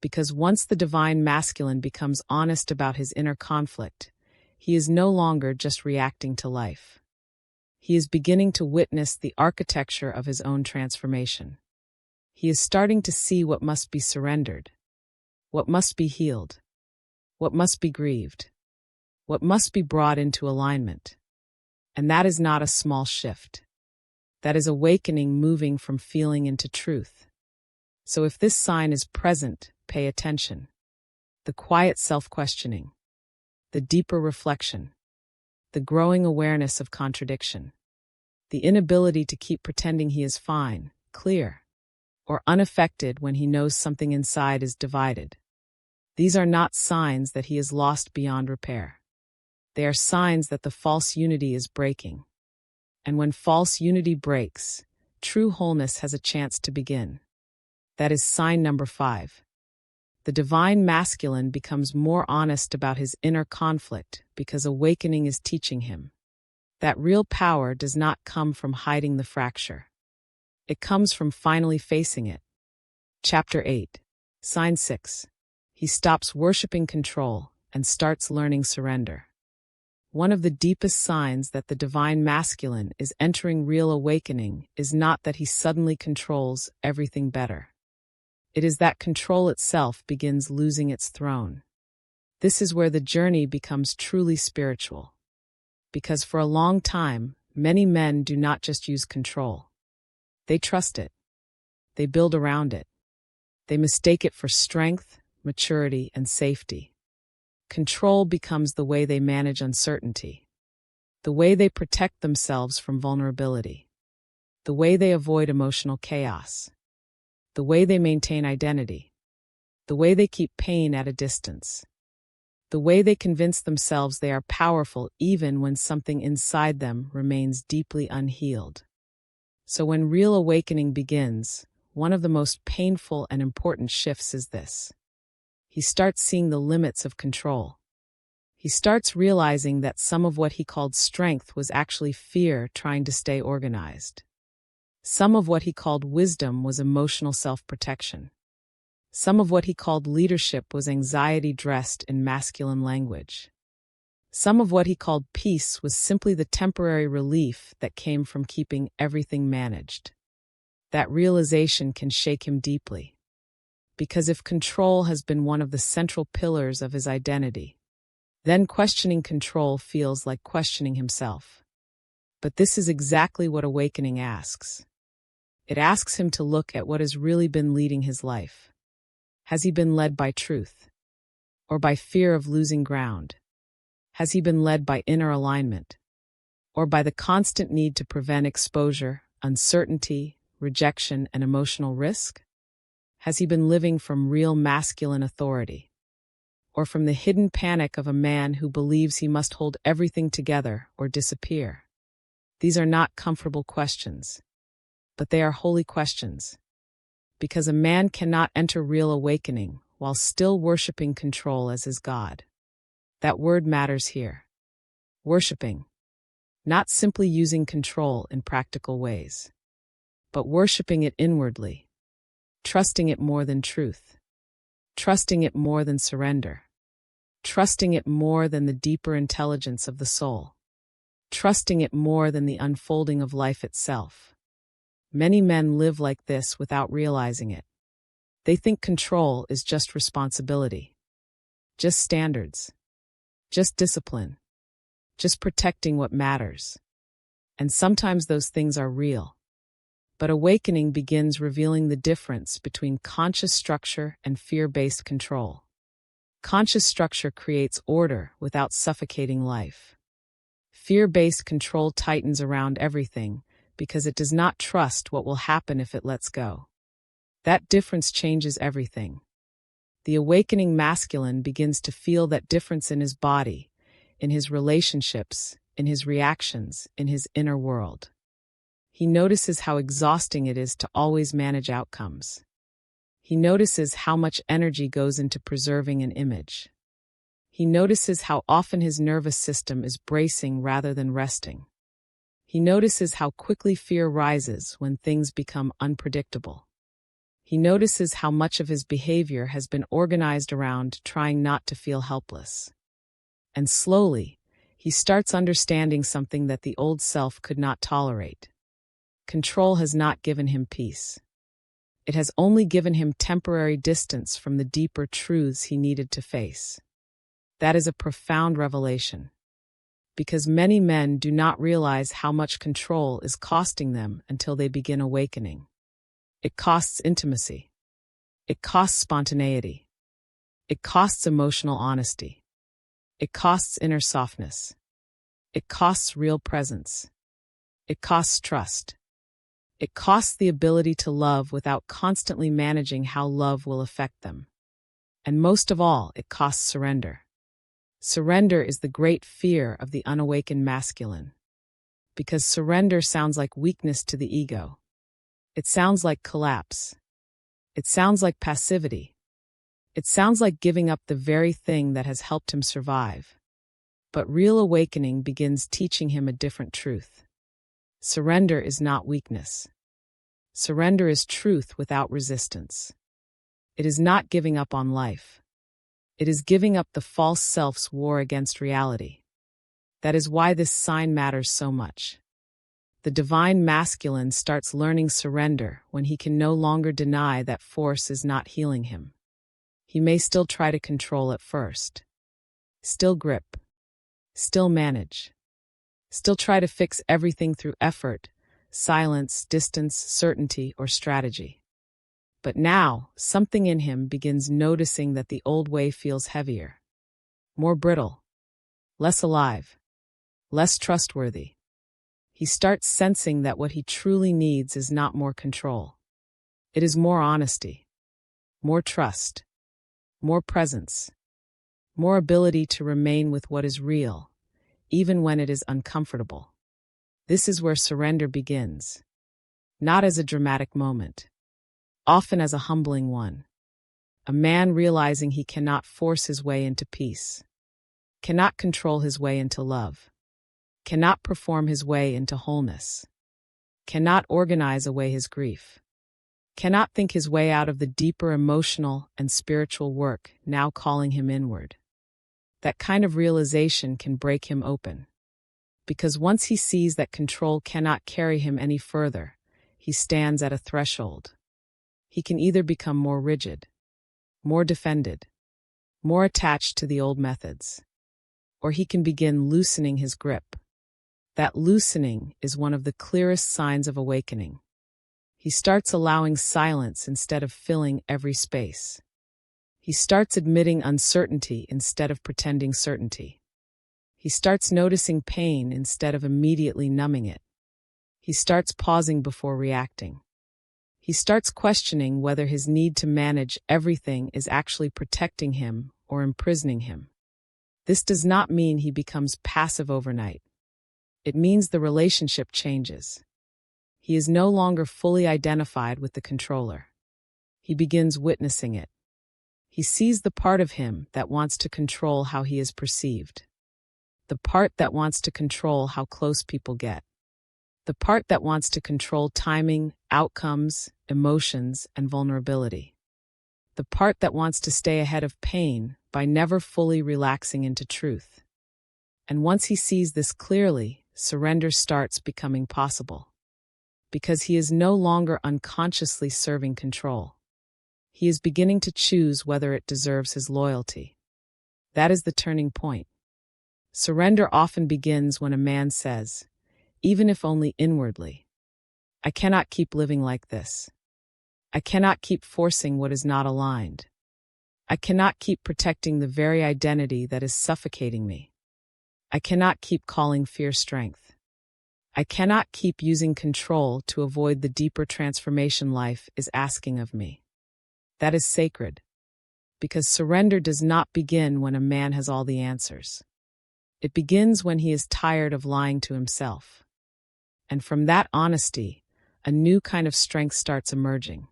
Because once the divine masculine becomes honest about his inner conflict, he is no longer just reacting to life. He is beginning to witness the architecture of his own transformation. He is starting to see what must be surrendered, what must be healed, what must be grieved, what must be brought into alignment. And that is not a small shift. That is awakening, moving from feeling into truth. So if this sign is present, pay attention. The quiet self-questioning, the deeper reflection, the growing awareness of contradiction, the inability to keep pretending he is fine, clear, or unaffected when he knows something inside is divided. These are not signs that he is lost beyond repair. They are signs that the false unity is breaking. And when false unity breaks, true wholeness has a chance to begin. That is sign number 5. The divine masculine becomes more honest about his inner conflict because awakening is teaching him that real power does not come from hiding the fracture. It comes from finally facing it. Chapter 8. Sign 6. He stops worshiping control and starts learning surrender. One of the deepest signs that the divine masculine is entering real awakening is not that he suddenly controls everything better. It is that control itself begins losing its throne. This is where the journey becomes truly spiritual. Because for a long time, many men do not just use control. They trust it. They build around it. They mistake it for strength, maturity, and safety. Control becomes the way they manage uncertainty, the way they protect themselves from vulnerability, the way they avoid emotional chaos, the way they maintain identity, the way they keep pain at a distance, the way they convince themselves they are powerful even when something inside them remains deeply unhealed. So when real awakening begins, one of the most painful and important shifts is this. He starts seeing the limits of control. He starts realizing that some of what he called strength was actually fear trying to stay organized. Some of what he called wisdom was emotional self-protection. Some of what he called leadership was anxiety dressed in masculine language. Some of what he called peace was simply the temporary relief that came from keeping everything managed. That realization can shake him deeply. Because if control has been one of the central pillars of his identity, then questioning control feels like questioning himself. But this is exactly what awakening asks. It asks him to look at what has really been leading his life. Has he been led by truth? Or by fear of losing ground? Has he been led by inner alignment? Or by the constant need to prevent exposure, uncertainty, rejection, and emotional risk? Has he been living from real masculine authority? Or from the hidden panic of a man who believes he must hold everything together or disappear? These are not comfortable questions, but they are holy questions. Because a man cannot enter real awakening while still worshiping control as his God. That word matters here. Worshiping. Not simply using control in practical ways, but worshiping it inwardly. Trusting it more than truth. Trusting it more than surrender. Trusting it more than the deeper intelligence of the soul. Trusting it more than the unfolding of life itself. Many men live like this without realizing it. They think control is just responsibility. Just standards. Just discipline. Just protecting what matters. And sometimes those things are real. But awakening begins revealing the difference between conscious structure and fear-based control. Conscious structure creates order without suffocating life. Fear-based control tightens around everything because it does not trust what will happen if it lets go. That difference changes everything. The awakening masculine begins to feel that difference in his body, in his relationships, in his reactions, in his inner world. He notices how exhausting it is to always manage outcomes. He notices how much energy goes into preserving an image. He notices how often his nervous system is bracing rather than resting. He notices how quickly fear rises when things become unpredictable. He notices how much of his behavior has been organized around trying not to feel helpless. And slowly, he starts understanding something that the old self could not tolerate. Control has not given him peace. It has only given him temporary distance from the deeper truths he needed to face. That is a profound revelation, because many men do not realize how much control is costing them until they begin awakening. It costs intimacy. It costs spontaneity. It costs emotional honesty. It costs inner softness. It costs real presence. It costs trust. It costs the ability to love without constantly managing how love will affect them. And most of all, it costs surrender. Surrender is the great fear of the unawakened masculine. Because surrender sounds like weakness to the ego. It sounds like collapse. It sounds like passivity. It sounds like giving up the very thing that has helped him survive. But real awakening begins teaching him a different truth. Surrender is not weakness. Surrender is truth without resistance. It is not giving up on life. It is giving up the false self's war against reality. That is why this sign matters so much. The divine masculine starts learning surrender when he can no longer deny that force is not healing him. He may still try to control at first. Still grip. Still manage. Still try to fix everything through effort, silence, distance, certainty, or strategy. But now, something in him begins noticing that the old way feels heavier, more brittle, less alive, less trustworthy. He starts sensing that what he truly needs is not more control. It is more honesty, more trust, more presence, more ability to remain with what is real, even when it is uncomfortable. This is where surrender begins, not as a dramatic moment, often as a humbling one. A man realizing he cannot force his way into peace, cannot control his way into love, cannot perform his way into wholeness, cannot organize away his grief, cannot think his way out of the deeper emotional and spiritual work now calling him inward. That kind of realization can break him open. Because once he sees that control cannot carry him any further, he stands at a threshold. He can either become more rigid, more defended, more attached to the old methods, or he can begin loosening his grip. That loosening is one of the clearest signs of awakening. He starts allowing silence instead of filling every space. He starts admitting uncertainty instead of pretending certainty. He starts noticing pain instead of immediately numbing it. He starts pausing before reacting. He starts questioning whether his need to manage everything is actually protecting him or imprisoning him. This does not mean he becomes passive overnight. It means the relationship changes. He is no longer fully identified with the controller. He begins witnessing it. He sees the part of him that wants to control how he is perceived. The part that wants to control how close people get. The part that wants to control timing, outcomes, emotions, and vulnerability. The part that wants to stay ahead of pain by never fully relaxing into truth. And once he sees this clearly, surrender starts becoming possible. Because he is no longer unconsciously serving control. He is beginning to choose whether it deserves his loyalty. That is the turning point. Surrender often begins when a man says, even if only inwardly, I cannot keep living like this. I cannot keep forcing what is not aligned. I cannot keep protecting the very identity that is suffocating me. I cannot keep calling fear strength. I cannot keep using control to avoid the deeper transformation life is asking of me. That is sacred, because surrender does not begin when a man has all the answers. It begins when he is tired of lying to himself. And from that honesty, a new kind of strength starts emerging.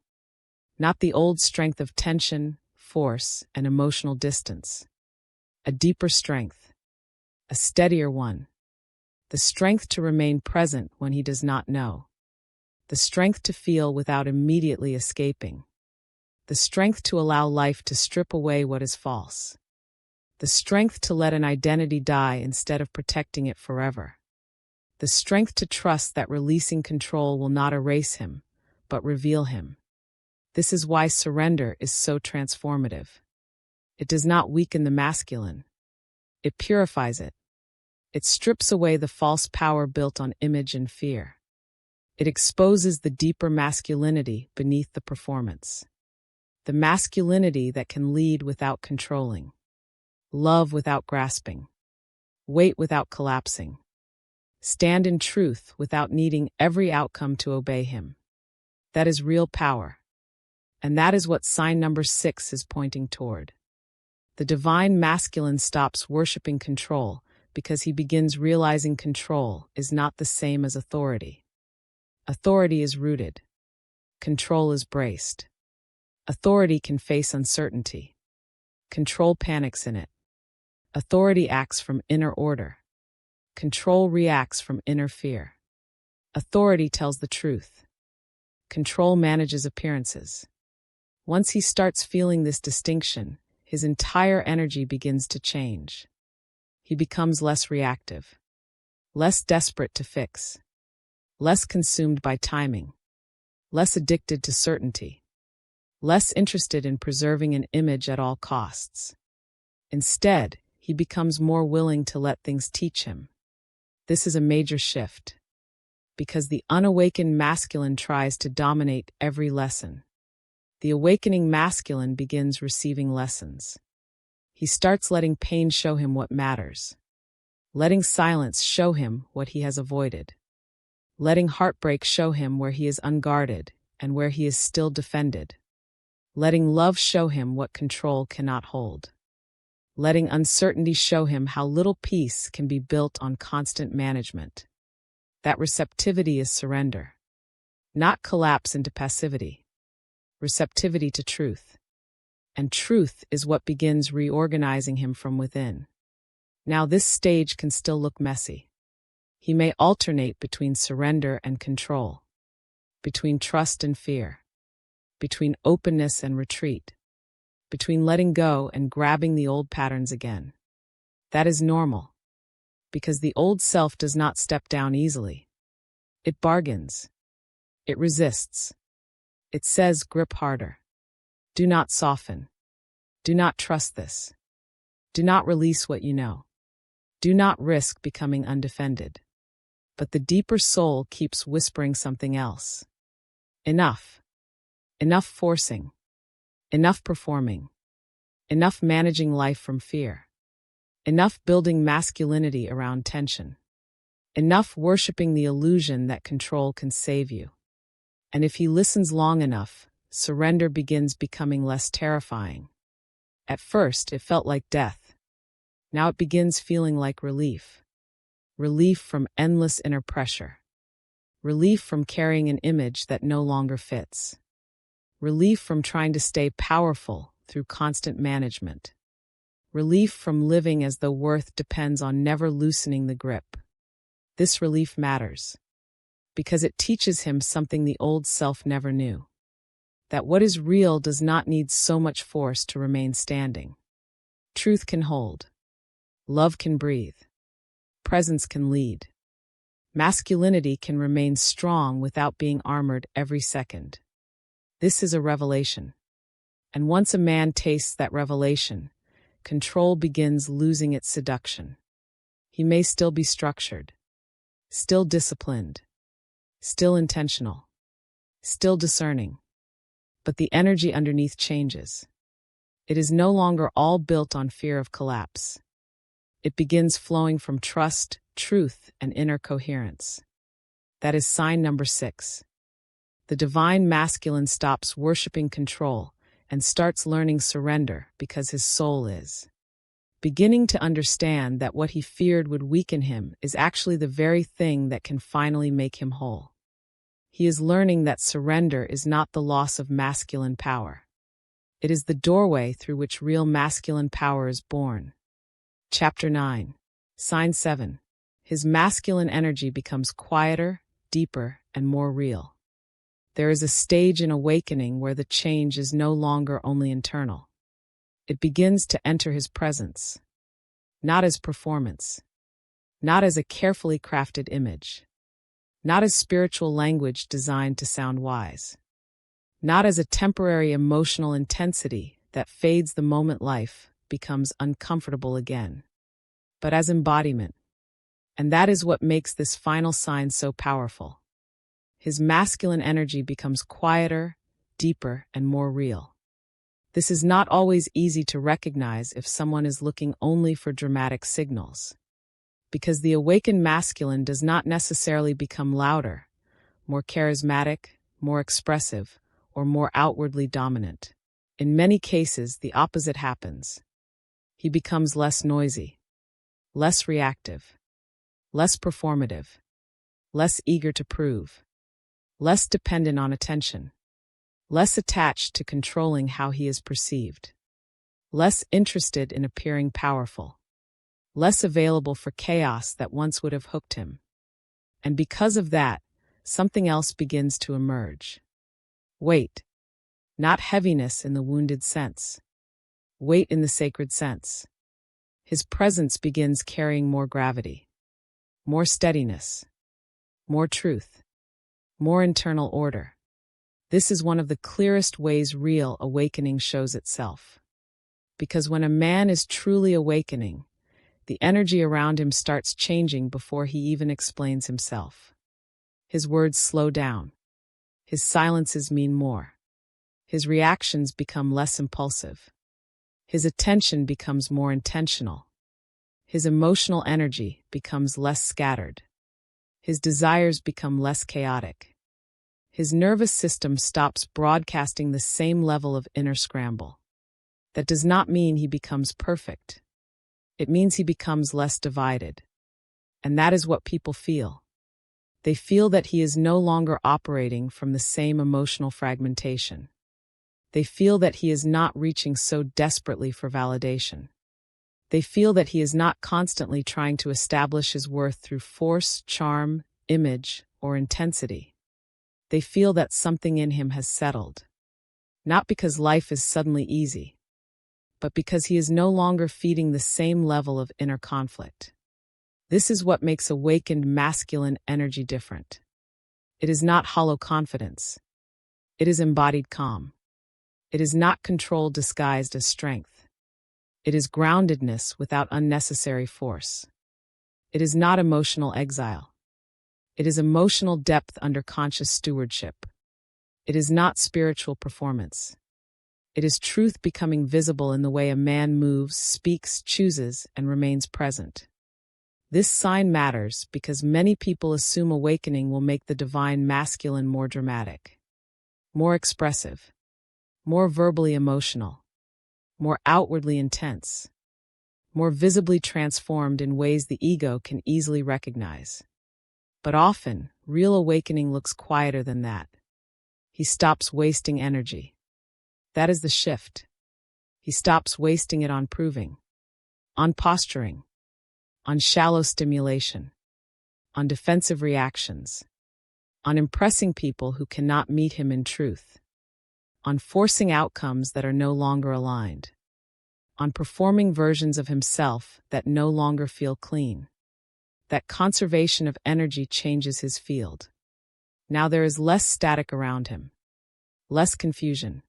Not the old strength of tension, force, and emotional distance, a deeper strength, a steadier one, the strength to remain present when he does not know, the strength to feel without immediately escaping, the strength to allow life to strip away what is false, the strength to let an identity die instead of protecting it forever, the strength to trust that releasing control will not erase him, but reveal him. This is why surrender is so transformative. It does not weaken the masculine. It purifies it. It strips away the false power built on image and fear. It exposes the deeper masculinity beneath the performance. The masculinity that can lead without controlling, love without grasping, wait without collapsing, stand in truth without needing every outcome to obey him. That is real power. And that is what sign number 6 is pointing toward. The divine masculine stops worshiping control because he begins realizing control is not the same as authority. Authority is rooted. Control is braced. Authority can face uncertainty. Control panics in it. Authority acts from inner order. Control reacts from inner fear. Authority tells the truth. Control manages appearances. Once he starts feeling this distinction, his entire energy begins to change. He becomes less reactive, less desperate to fix, less consumed by timing, less addicted to certainty, less interested in preserving an image at all costs. Instead, he becomes more willing to let things teach him. This is a major shift, because the unawakened masculine tries to dominate every lesson. The awakening masculine begins receiving lessons. He starts letting pain show him what matters, letting silence show him what he has avoided, letting heartbreak show him where he is unguarded and where he is still defended, letting love show him what control cannot hold, letting uncertainty show him how little peace can be built on constant management. That receptivity is surrender, not collapse into passivity. Receptivity to truth. And truth is what begins reorganizing him from within. Now this stage can still look messy. He may alternate between surrender and control, between trust and fear, between openness and retreat, between letting go and grabbing the old patterns again. That is normal, because the old self does not step down easily. It bargains. It resists. It says, grip harder. Do not soften. Do not trust this. Do not release what you know. Do not risk becoming undefended. But the deeper soul keeps whispering something else. Enough. Enough forcing. Enough performing. Enough managing life from fear. Enough building masculinity around tension. Enough worshiping the illusion that control can save you. And if he listens long enough, surrender begins becoming less terrifying. At first, it felt like death. Now it begins feeling like relief. Relief from endless inner pressure. Relief from carrying an image that no longer fits. Relief from trying to stay powerful through constant management. Relief from living as though worth depends on never loosening the grip. This relief matters, because it teaches him something the old self never knew. That what is real does not need so much force to remain standing. Truth can hold. Love can breathe. Presence can lead. Masculinity can remain strong without being armored every second. This is a revelation. And once a man tastes that revelation, control begins losing its seduction. He may still be structured, still disciplined, still intentional, still discerning. But the energy underneath changes. It is no longer all built on fear of collapse. It begins flowing from trust, truth, and inner coherence. That is sign number 6. The divine masculine stops worshiping control and starts learning surrender because his soul is beginning to understand that what he feared would weaken him is actually the very thing that can finally make him whole. He is learning that surrender is not the loss of masculine power. It is the doorway through which real masculine power is born. Chapter 9. Sign 7. His masculine energy becomes quieter, deeper, and more real. There is a stage in awakening where the change is no longer only internal. It begins to enter his presence, not as performance, not as a carefully crafted image, not as spiritual language designed to sound wise, not as a temporary emotional intensity that fades the moment life becomes uncomfortable again, but as embodiment. And that is what makes this final sign so powerful. His masculine energy becomes quieter, deeper, and more real. This is not always easy to recognize if someone is looking only for dramatic signals, because the awakened masculine does not necessarily become louder, more charismatic, more expressive, or more outwardly dominant. In many cases, the opposite happens. He becomes less noisy, less reactive, less performative, less eager to prove, less dependent on attention, less attached to controlling how he is perceived, less interested in appearing powerful, less available for chaos that once would have hooked him. And because of that, something else begins to emerge. Weight, not heaviness in the wounded sense, weight in the sacred sense. His presence begins carrying more gravity, more steadiness, more truth, more internal order. This is one of the clearest ways real awakening shows itself. Because when a man is truly awakening, the energy around him starts changing before he even explains himself. His words slow down. His silences mean more. His reactions become less impulsive. His attention becomes more intentional. His emotional energy becomes less scattered. His desires become less chaotic. His nervous system stops broadcasting the same level of inner scramble. That does not mean he becomes perfect. It means he becomes less divided. And that is what people feel. They feel that he is no longer operating from the same emotional fragmentation. They feel that he is not reaching so desperately for validation. They feel that he is not constantly trying to establish his worth through force, charm, image, or intensity. They feel that something in him has settled. Not because life is suddenly easy, but because he is no longer feeding the same level of inner conflict. This is what makes awakened masculine energy different. It is not hollow confidence. It is embodied calm. It is not control disguised as strength. It is groundedness without unnecessary force. It is not emotional exile. It is emotional depth under conscious stewardship. It is not spiritual performance. It is truth becoming visible in the way a man moves, speaks, chooses, and remains present. This sign matters because many people assume awakening will make the divine masculine more dramatic, more expressive, more verbally emotional, more outwardly intense, more visibly transformed in ways the ego can easily recognize. But often, real awakening looks quieter than that. He stops wasting energy. That is the shift. He stops wasting it on proving, on posturing, on shallow stimulation, on defensive reactions, on impressing people who cannot meet him in truth, on forcing outcomes that are no longer aligned, on performing versions of himself that no longer feel clean. That conservation of energy changes his field. Now there is less static around him, less confusion,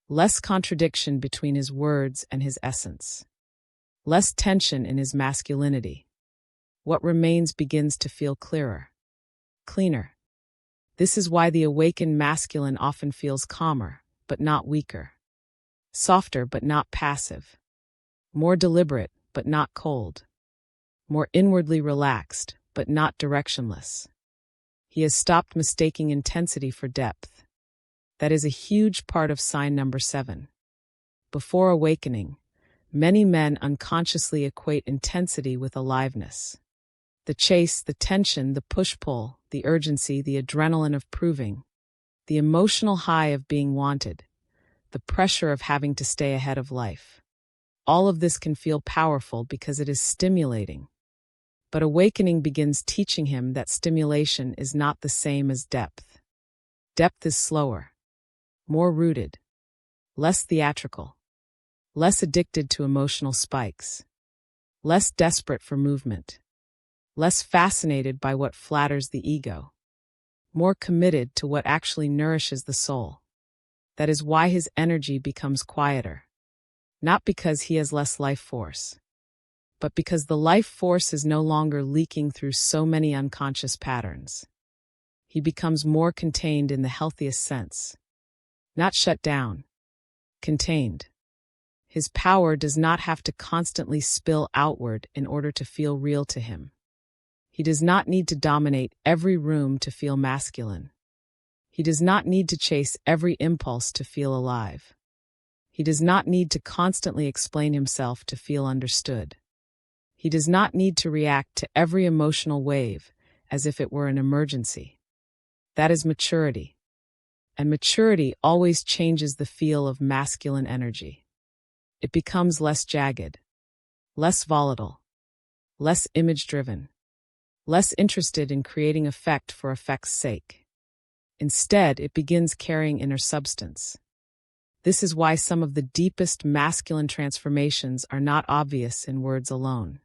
less contradiction between his words and his essence, less tension in his masculinity. What remains begins to feel clearer, cleaner. This is why the awakened masculine often feels calmer, but not weaker, softer but not passive, more deliberate but not cold, more inwardly relaxed but not directionless. He has stopped mistaking intensity for depth. That is a huge part of sign number 7. Before awakening, many men unconsciously equate intensity with aliveness. The chase, the tension, the push-pull, the urgency, the adrenaline of proving, the emotional high of being wanted, the pressure of having to stay ahead of life. All of this can feel powerful because it is stimulating. But awakening begins teaching him that stimulation is not the same as depth. Depth is slower, more rooted, less theatrical, less addicted to emotional spikes, less desperate for movement, less fascinated by what flatters the ego, more committed to what actually nourishes the soul. That is why his energy becomes quieter, not because he has less life force, but because the life force is no longer leaking through so many unconscious patterns. He becomes more contained in the healthiest sense. Not shut down, contained. His power does not have to constantly spill outward in order to feel real to him. He does not need to dominate every room to feel masculine. He does not need to chase every impulse to feel alive. He does not need to constantly explain himself to feel understood. He does not need to react to every emotional wave as if it were an emergency. That is maturity. And maturity always changes the feel of masculine energy. It becomes less jagged, less volatile, less image-driven, less interested in creating effect for effect's sake. Instead, it begins carrying inner substance. This is why some of the deepest masculine transformations are not obvious in words alone.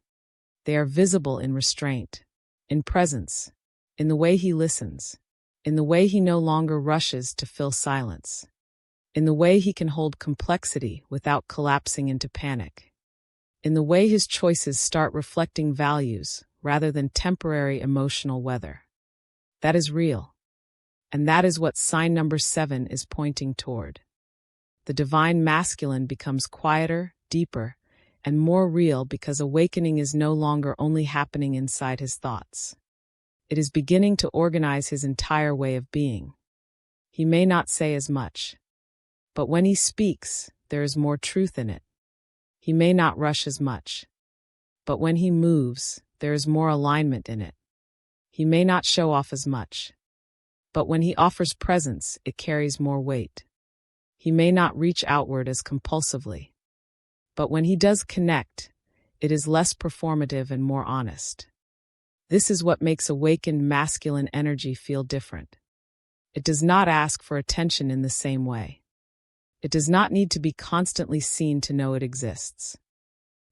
They are visible in restraint, in presence, in the way he listens, in the way he no longer rushes to fill silence, in the way he can hold complexity without collapsing into panic, in the way his choices start reflecting values rather than temporary emotional weather. That is real. And that is what sign number 7 is pointing toward. The divine masculine becomes quieter, deeper, and more real because awakening is no longer only happening inside his thoughts. It is beginning to organize his entire way of being. He may not say as much, but when he speaks, there is more truth in it. He may not rush as much, but when he moves, there is more alignment in it. He may not show off as much, but when he offers presence, it carries more weight. He may not reach outward as compulsively, but when he does connect, it is less performative and more honest. This is what makes awakened masculine energy feel different. It does not ask for attention in the same way. It does not need to be constantly seen to know it exists.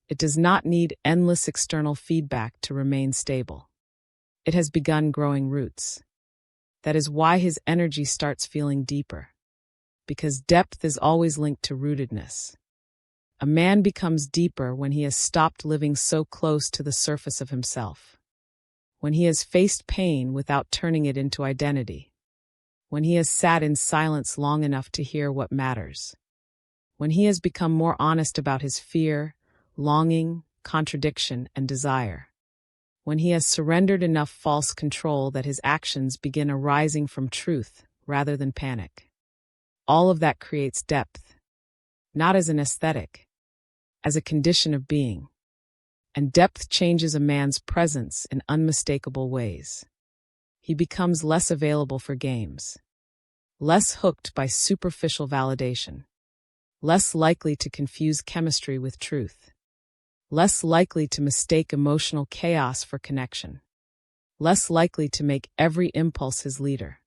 It does not need endless external feedback to remain stable. It has begun growing roots. That is why his energy starts feeling deeper, because depth is always linked to rootedness. A man becomes deeper when he has stopped living so close to the surface of himself, when he has faced pain without turning it into identity, when he has sat in silence long enough to hear what matters, when he has become more honest about his fear, longing, contradiction, and desire, when he has surrendered enough false control that his actions begin arising from truth rather than panic. All of that creates depth, not as an aesthetic, as a condition of being. And depth changes a man's presence in unmistakable ways. He becomes less available for games, less hooked by superficial validation, less likely to confuse chemistry with truth, less likely to mistake emotional chaos for connection, less likely to make every impulse his leader.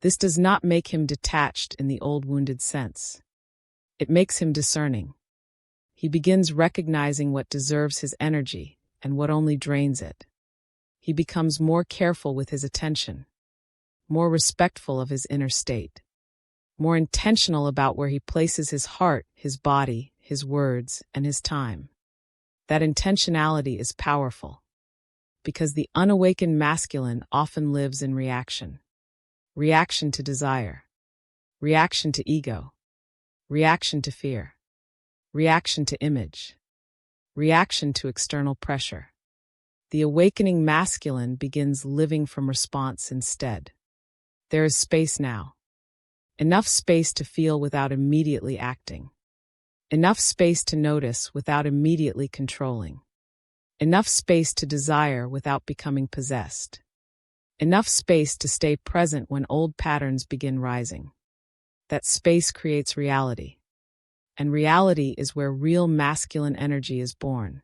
This does not make him detached in the old wounded sense. It makes him discerning. He begins recognizing what deserves his energy and what only drains it. He becomes more careful with his attention, more respectful of his inner state, more intentional about where he places his heart, his body, his words, and his time. That intentionality is powerful, because the unawakened masculine often lives in reaction. Reaction to desire, reaction to ego, reaction to fear, reaction to image, reaction to external pressure. The awakening masculine begins living from response instead. There is space now. Enough space to feel without immediately acting. Enough space to notice without immediately controlling. Enough space to desire without becoming possessed. Enough space to stay present when old patterns begin rising. That space creates reality. And reality is where real masculine energy is born.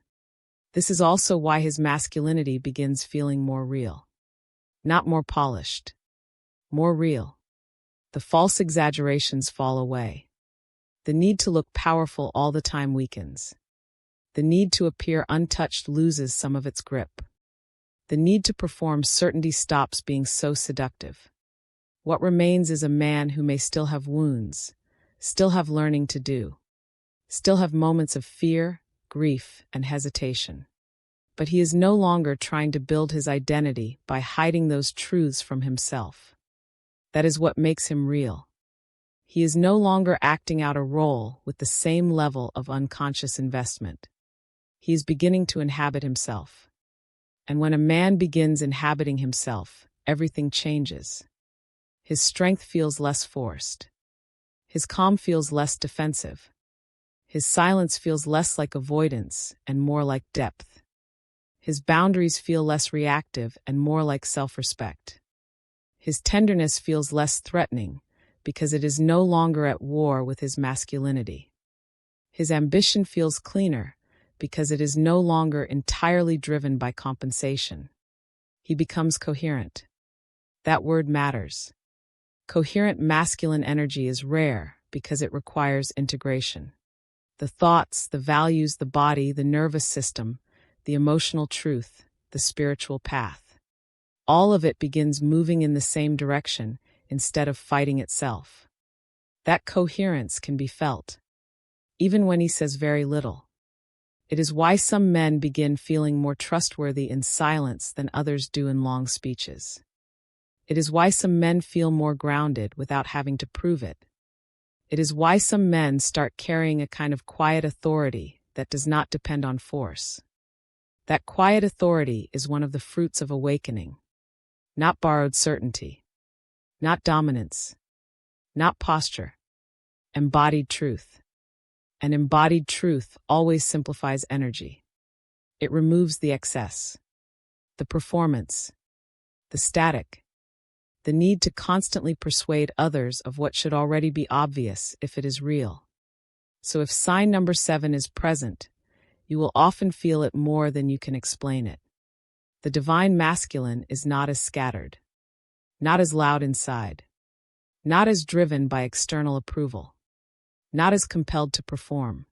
This is also why his masculinity begins feeling more real. Not more polished. More real. The false exaggerations fall away. The need to look powerful all the time weakens. The need to appear untouched loses some of its grip. The need to perform certainty stops being so seductive. What remains is a man who may still have wounds, still have learning to do, still have moments of fear, grief, and hesitation. But he is no longer trying to build his identity by hiding those truths from himself. That is what makes him real. He is no longer acting out a role with the same level of unconscious investment. He is beginning to inhabit himself. And when a man begins inhabiting himself, everything changes. His strength feels less forced. His calm feels less defensive. His silence feels less like avoidance and more like depth. His boundaries feel less reactive and more like self-respect. His tenderness feels less threatening because it is no longer at war with his masculinity. His ambition feels cleaner because it is no longer entirely driven by compensation. He becomes coherent. That word matters. Coherent masculine energy is rare because it requires integration. The thoughts, the values, the body, the nervous system, the emotional truth, the spiritual path. All of it begins moving in the same direction instead of fighting itself. That coherence can be felt, even when he says very little. It is why some men begin feeling more trustworthy in silence than others do in long speeches. It is why some men feel more grounded without having to prove it. It is why some men start carrying a kind of quiet authority that does not depend on force. That quiet authority is one of the fruits of awakening. Not borrowed certainty. Not dominance. Not posture. Embodied truth. And embodied truth always simplifies energy. It removes the excess, the performance, the static, the need to constantly persuade others of what should already be obvious if it is real. So if sign number 7 is present, you will often feel it more than you can explain it. The divine masculine is not as scattered, not as loud inside, not as driven by external approval, not as compelled to perform,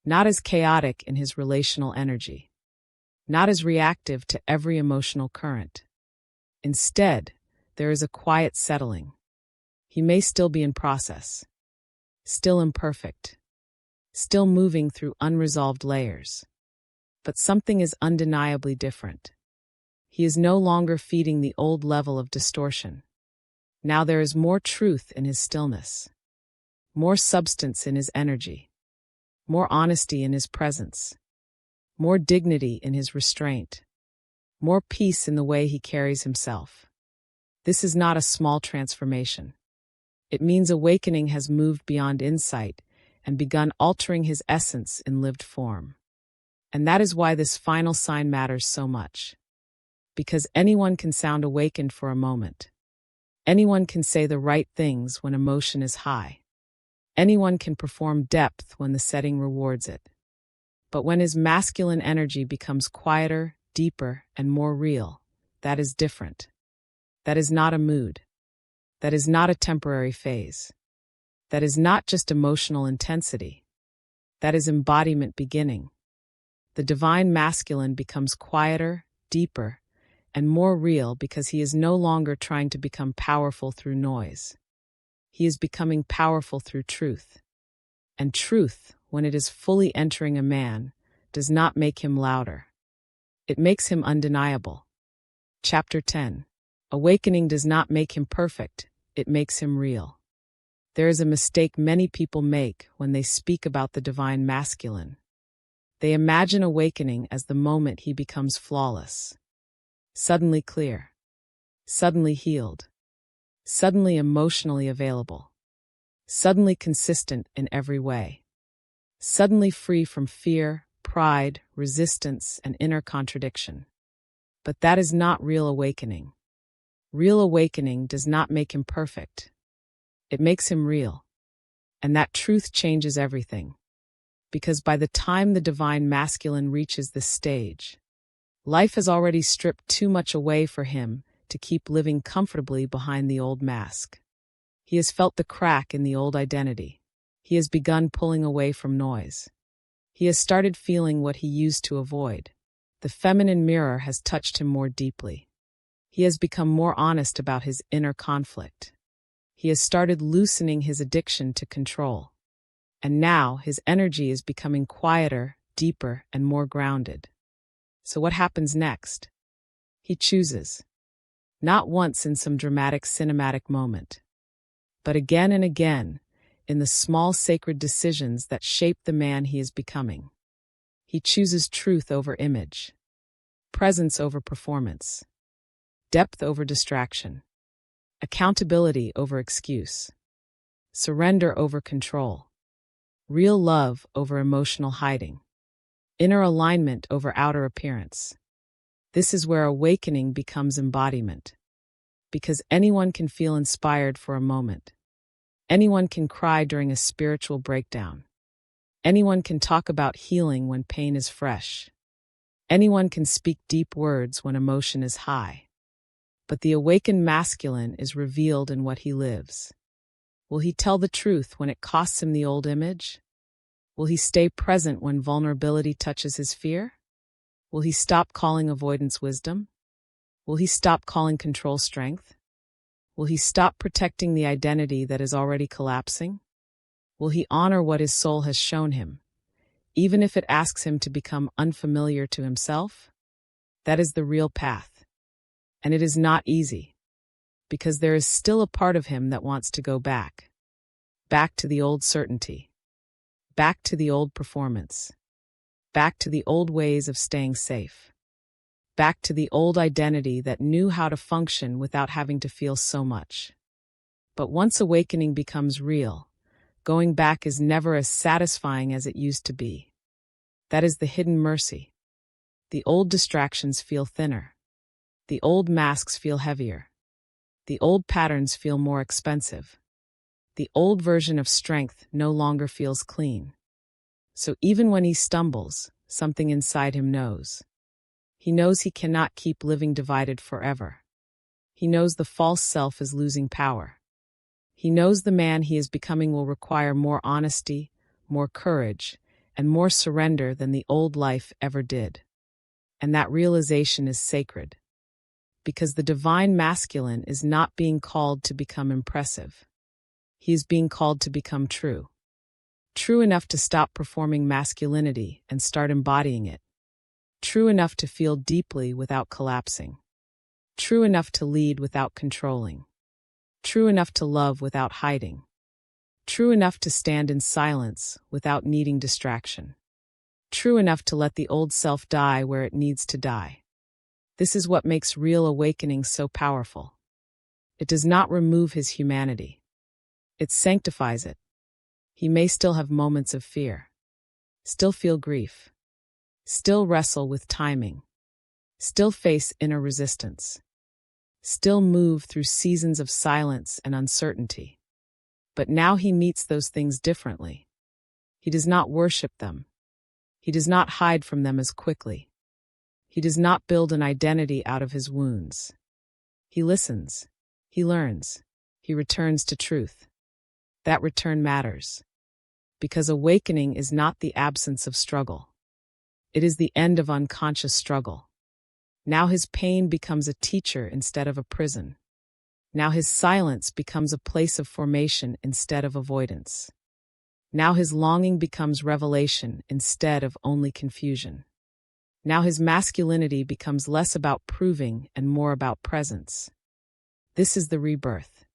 not as chaotic in his relational energy, not as reactive to every emotional current. Instead, there is a quiet settling. He may still be in process, still imperfect, still moving through unresolved layers. But something is undeniably different. He is no longer feeding the old level of distortion. Now there is more truth in his stillness, more substance in his energy, more honesty in his presence, more dignity in his restraint, more peace in the way he carries himself. This is not a small transformation. It means awakening has moved beyond insight and begun altering his essence in lived form. And that is why this final sign matters so much. Because anyone can sound awakened for a moment. Anyone can say the right things when emotion is high. Anyone can perform depth when the setting rewards it. But when his masculine energy becomes quieter, deeper, and more real, that is different. That is not a mood. That is not a temporary phase. That is not just emotional intensity. That is embodiment beginning. The divine masculine becomes quieter, deeper, and more real because he is no longer trying to become powerful through noise. He is becoming powerful through truth. And truth, when it is fully entering a man, does not make him louder. It makes him undeniable. Chapter 10. Awakening does not make him perfect, it makes him real. There is a mistake many people make when they speak about the divine masculine. They imagine awakening as the moment he becomes flawless. Suddenly clear. Suddenly healed. Suddenly emotionally available. Suddenly consistent in every way. Suddenly free from fear, pride, resistance, and inner contradiction. But that is not real awakening. Real awakening does not make him perfect. It makes him real. And that truth changes everything. Because by the time the divine masculine reaches this stage, life has already stripped too much away for him to keep living comfortably behind the old mask. He has felt the crack in the old identity. He has begun pulling away from noise. He has started feeling what he used to avoid. The feminine mirror has touched him more deeply. He has become more honest about his inner conflict. He has started loosening his addiction to control. And now his energy is becoming quieter, deeper, and more grounded. So what happens next? He chooses. Not once in some dramatic cinematic moment, but again and again in the small sacred decisions that shape the man he is becoming. He chooses truth over image, presence over performance, depth over distraction, accountability over excuse, surrender over control, real love over emotional hiding, inner alignment over outer appearance. This is where awakening becomes embodiment. Because anyone can feel inspired for a moment. Anyone can cry during a spiritual breakdown. Anyone can talk about healing when pain is fresh. Anyone can speak deep words when emotion is high. But the awakened masculine is revealed in what he lives. Will he tell the truth when it costs him the old image? Will he stay present when vulnerability touches his fear? Will he stop calling avoidance wisdom? Will he stop calling control strength? Will he stop protecting the identity that is already collapsing? Will he honor what his soul has shown him, even if it asks him to become unfamiliar to himself? That is the real path. And it is not easy, because there is still a part of him that wants to go back. Back to the old certainty. Back to the old performance. Back to the old ways of staying safe. Back to the old identity that knew how to function without having to feel so much. But once awakening becomes real, going back is never as satisfying as it used to be. That is the hidden mercy. The old distractions feel thinner. The old masks feel heavier. The old patterns feel more expensive. The old version of strength no longer feels clean. So even when he stumbles, something inside him knows. He knows he cannot keep living divided forever. He knows the false self is losing power. He knows the man he is becoming will require more honesty, more courage, and more surrender than the old life ever did. And that realization is sacred. Because the divine masculine is not being called to become impressive. He is being called to become true. True enough to stop performing masculinity and start embodying it. True enough to feel deeply without collapsing. True enough to lead without controlling. True enough to love without hiding. True enough to stand in silence without needing distraction. True enough to let the old self die where it needs to die. This is what makes real awakening so powerful. It does not remove his humanity. It sanctifies it. He may still have moments of fear. Still feel grief. Still wrestle with timing. Still face inner resistance. Still move through seasons of silence and uncertainty. But now he meets those things differently. He does not worship them. He does not hide from them as quickly. He does not build an identity out of his wounds. He listens. He learns. He returns to truth. That return matters. Because awakening is not the absence of struggle. It is the end of unconscious struggle. Now his pain becomes a teacher instead of a prison. Now his silence becomes a place of formation instead of avoidance. Now his longing becomes revelation instead of only confusion. Now his masculinity becomes less about proving and more about presence. This is the rebirth.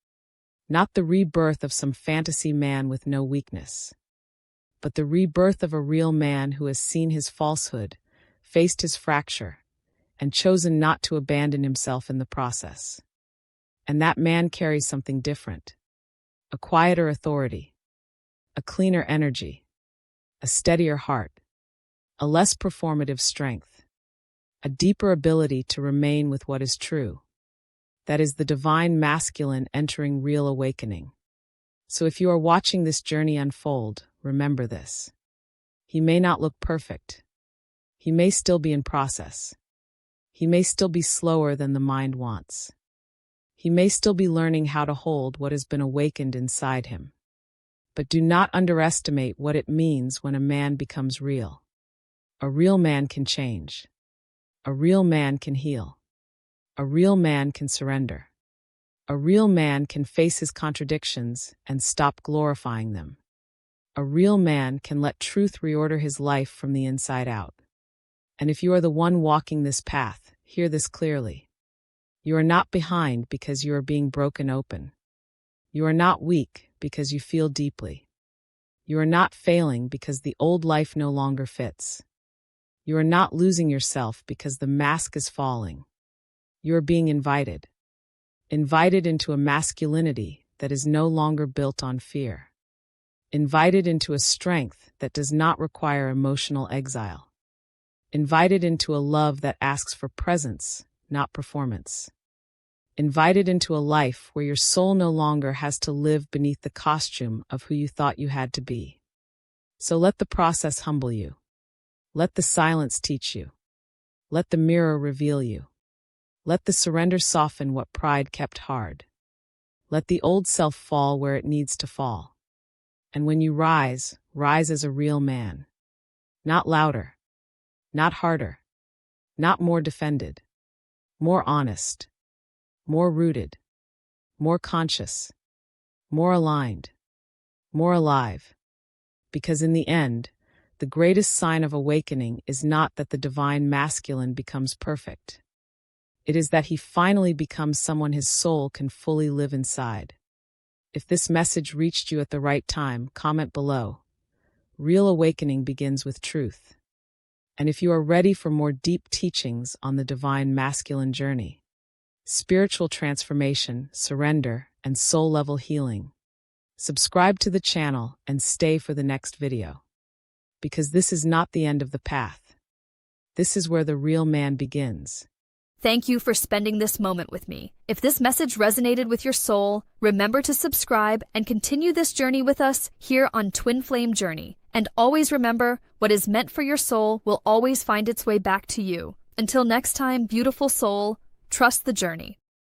Not the rebirth of some fantasy man with no weakness, but the rebirth of a real man who has seen his falsehood, faced his fracture, and chosen not to abandon himself in the process. And that man carries something different. A quieter authority, a cleaner energy, a steadier heart, a less performative strength, a deeper ability to remain with what is true. That is the divine masculine entering real awakening. So if you are watching this journey unfold, remember this. He may not look perfect. He may still be in process. He may still be slower than the mind wants. He may still be learning how to hold what has been awakened inside him. But do not underestimate what it means when a man becomes real. A real man can change. A real man can heal. A real man can surrender. A real man can face his contradictions and stop glorifying them. A real man can let truth reorder his life from the inside out. And if you are the one walking this path, hear this clearly. You are not behind because you are being broken open. You are not weak because you feel deeply. You are not failing because the old life no longer fits. You are not losing yourself because the mask is falling. You are being invited. Invited into a masculinity that is no longer built on fear. Invited into a strength that does not require emotional exile. Invited into a love that asks for presence, not performance. Invited into a life where your soul no longer has to live beneath the costume of who you thought you had to be. So let the process humble you. Let the silence teach you. Let the mirror reveal you. Let the surrender soften what pride kept hard. Let the old self fall where it needs to fall. And when you rise, rise as a real man. Not louder. Not harder. Not more defended. More honest. More rooted. More conscious. More aligned. More alive. Because in the end, the greatest sign of awakening is not that the divine masculine becomes perfect. It is that he finally becomes someone his soul can fully live inside. If this message reached you at the right time, comment below. Real awakening begins with truth. And if you are ready for more deep teachings on the divine masculine journey, spiritual transformation, surrender, and soul-level healing, subscribe to the channel and stay for the next video. Because this is not the end of the path. This is where the real man begins. Thank you for spending this moment with me. If this message resonated with your soul, remember to subscribe and continue this journey with us here on Twin Flame Journey. And always remember, what is meant for your soul will always find its way back to you. Until next time, beautiful soul, trust the journey.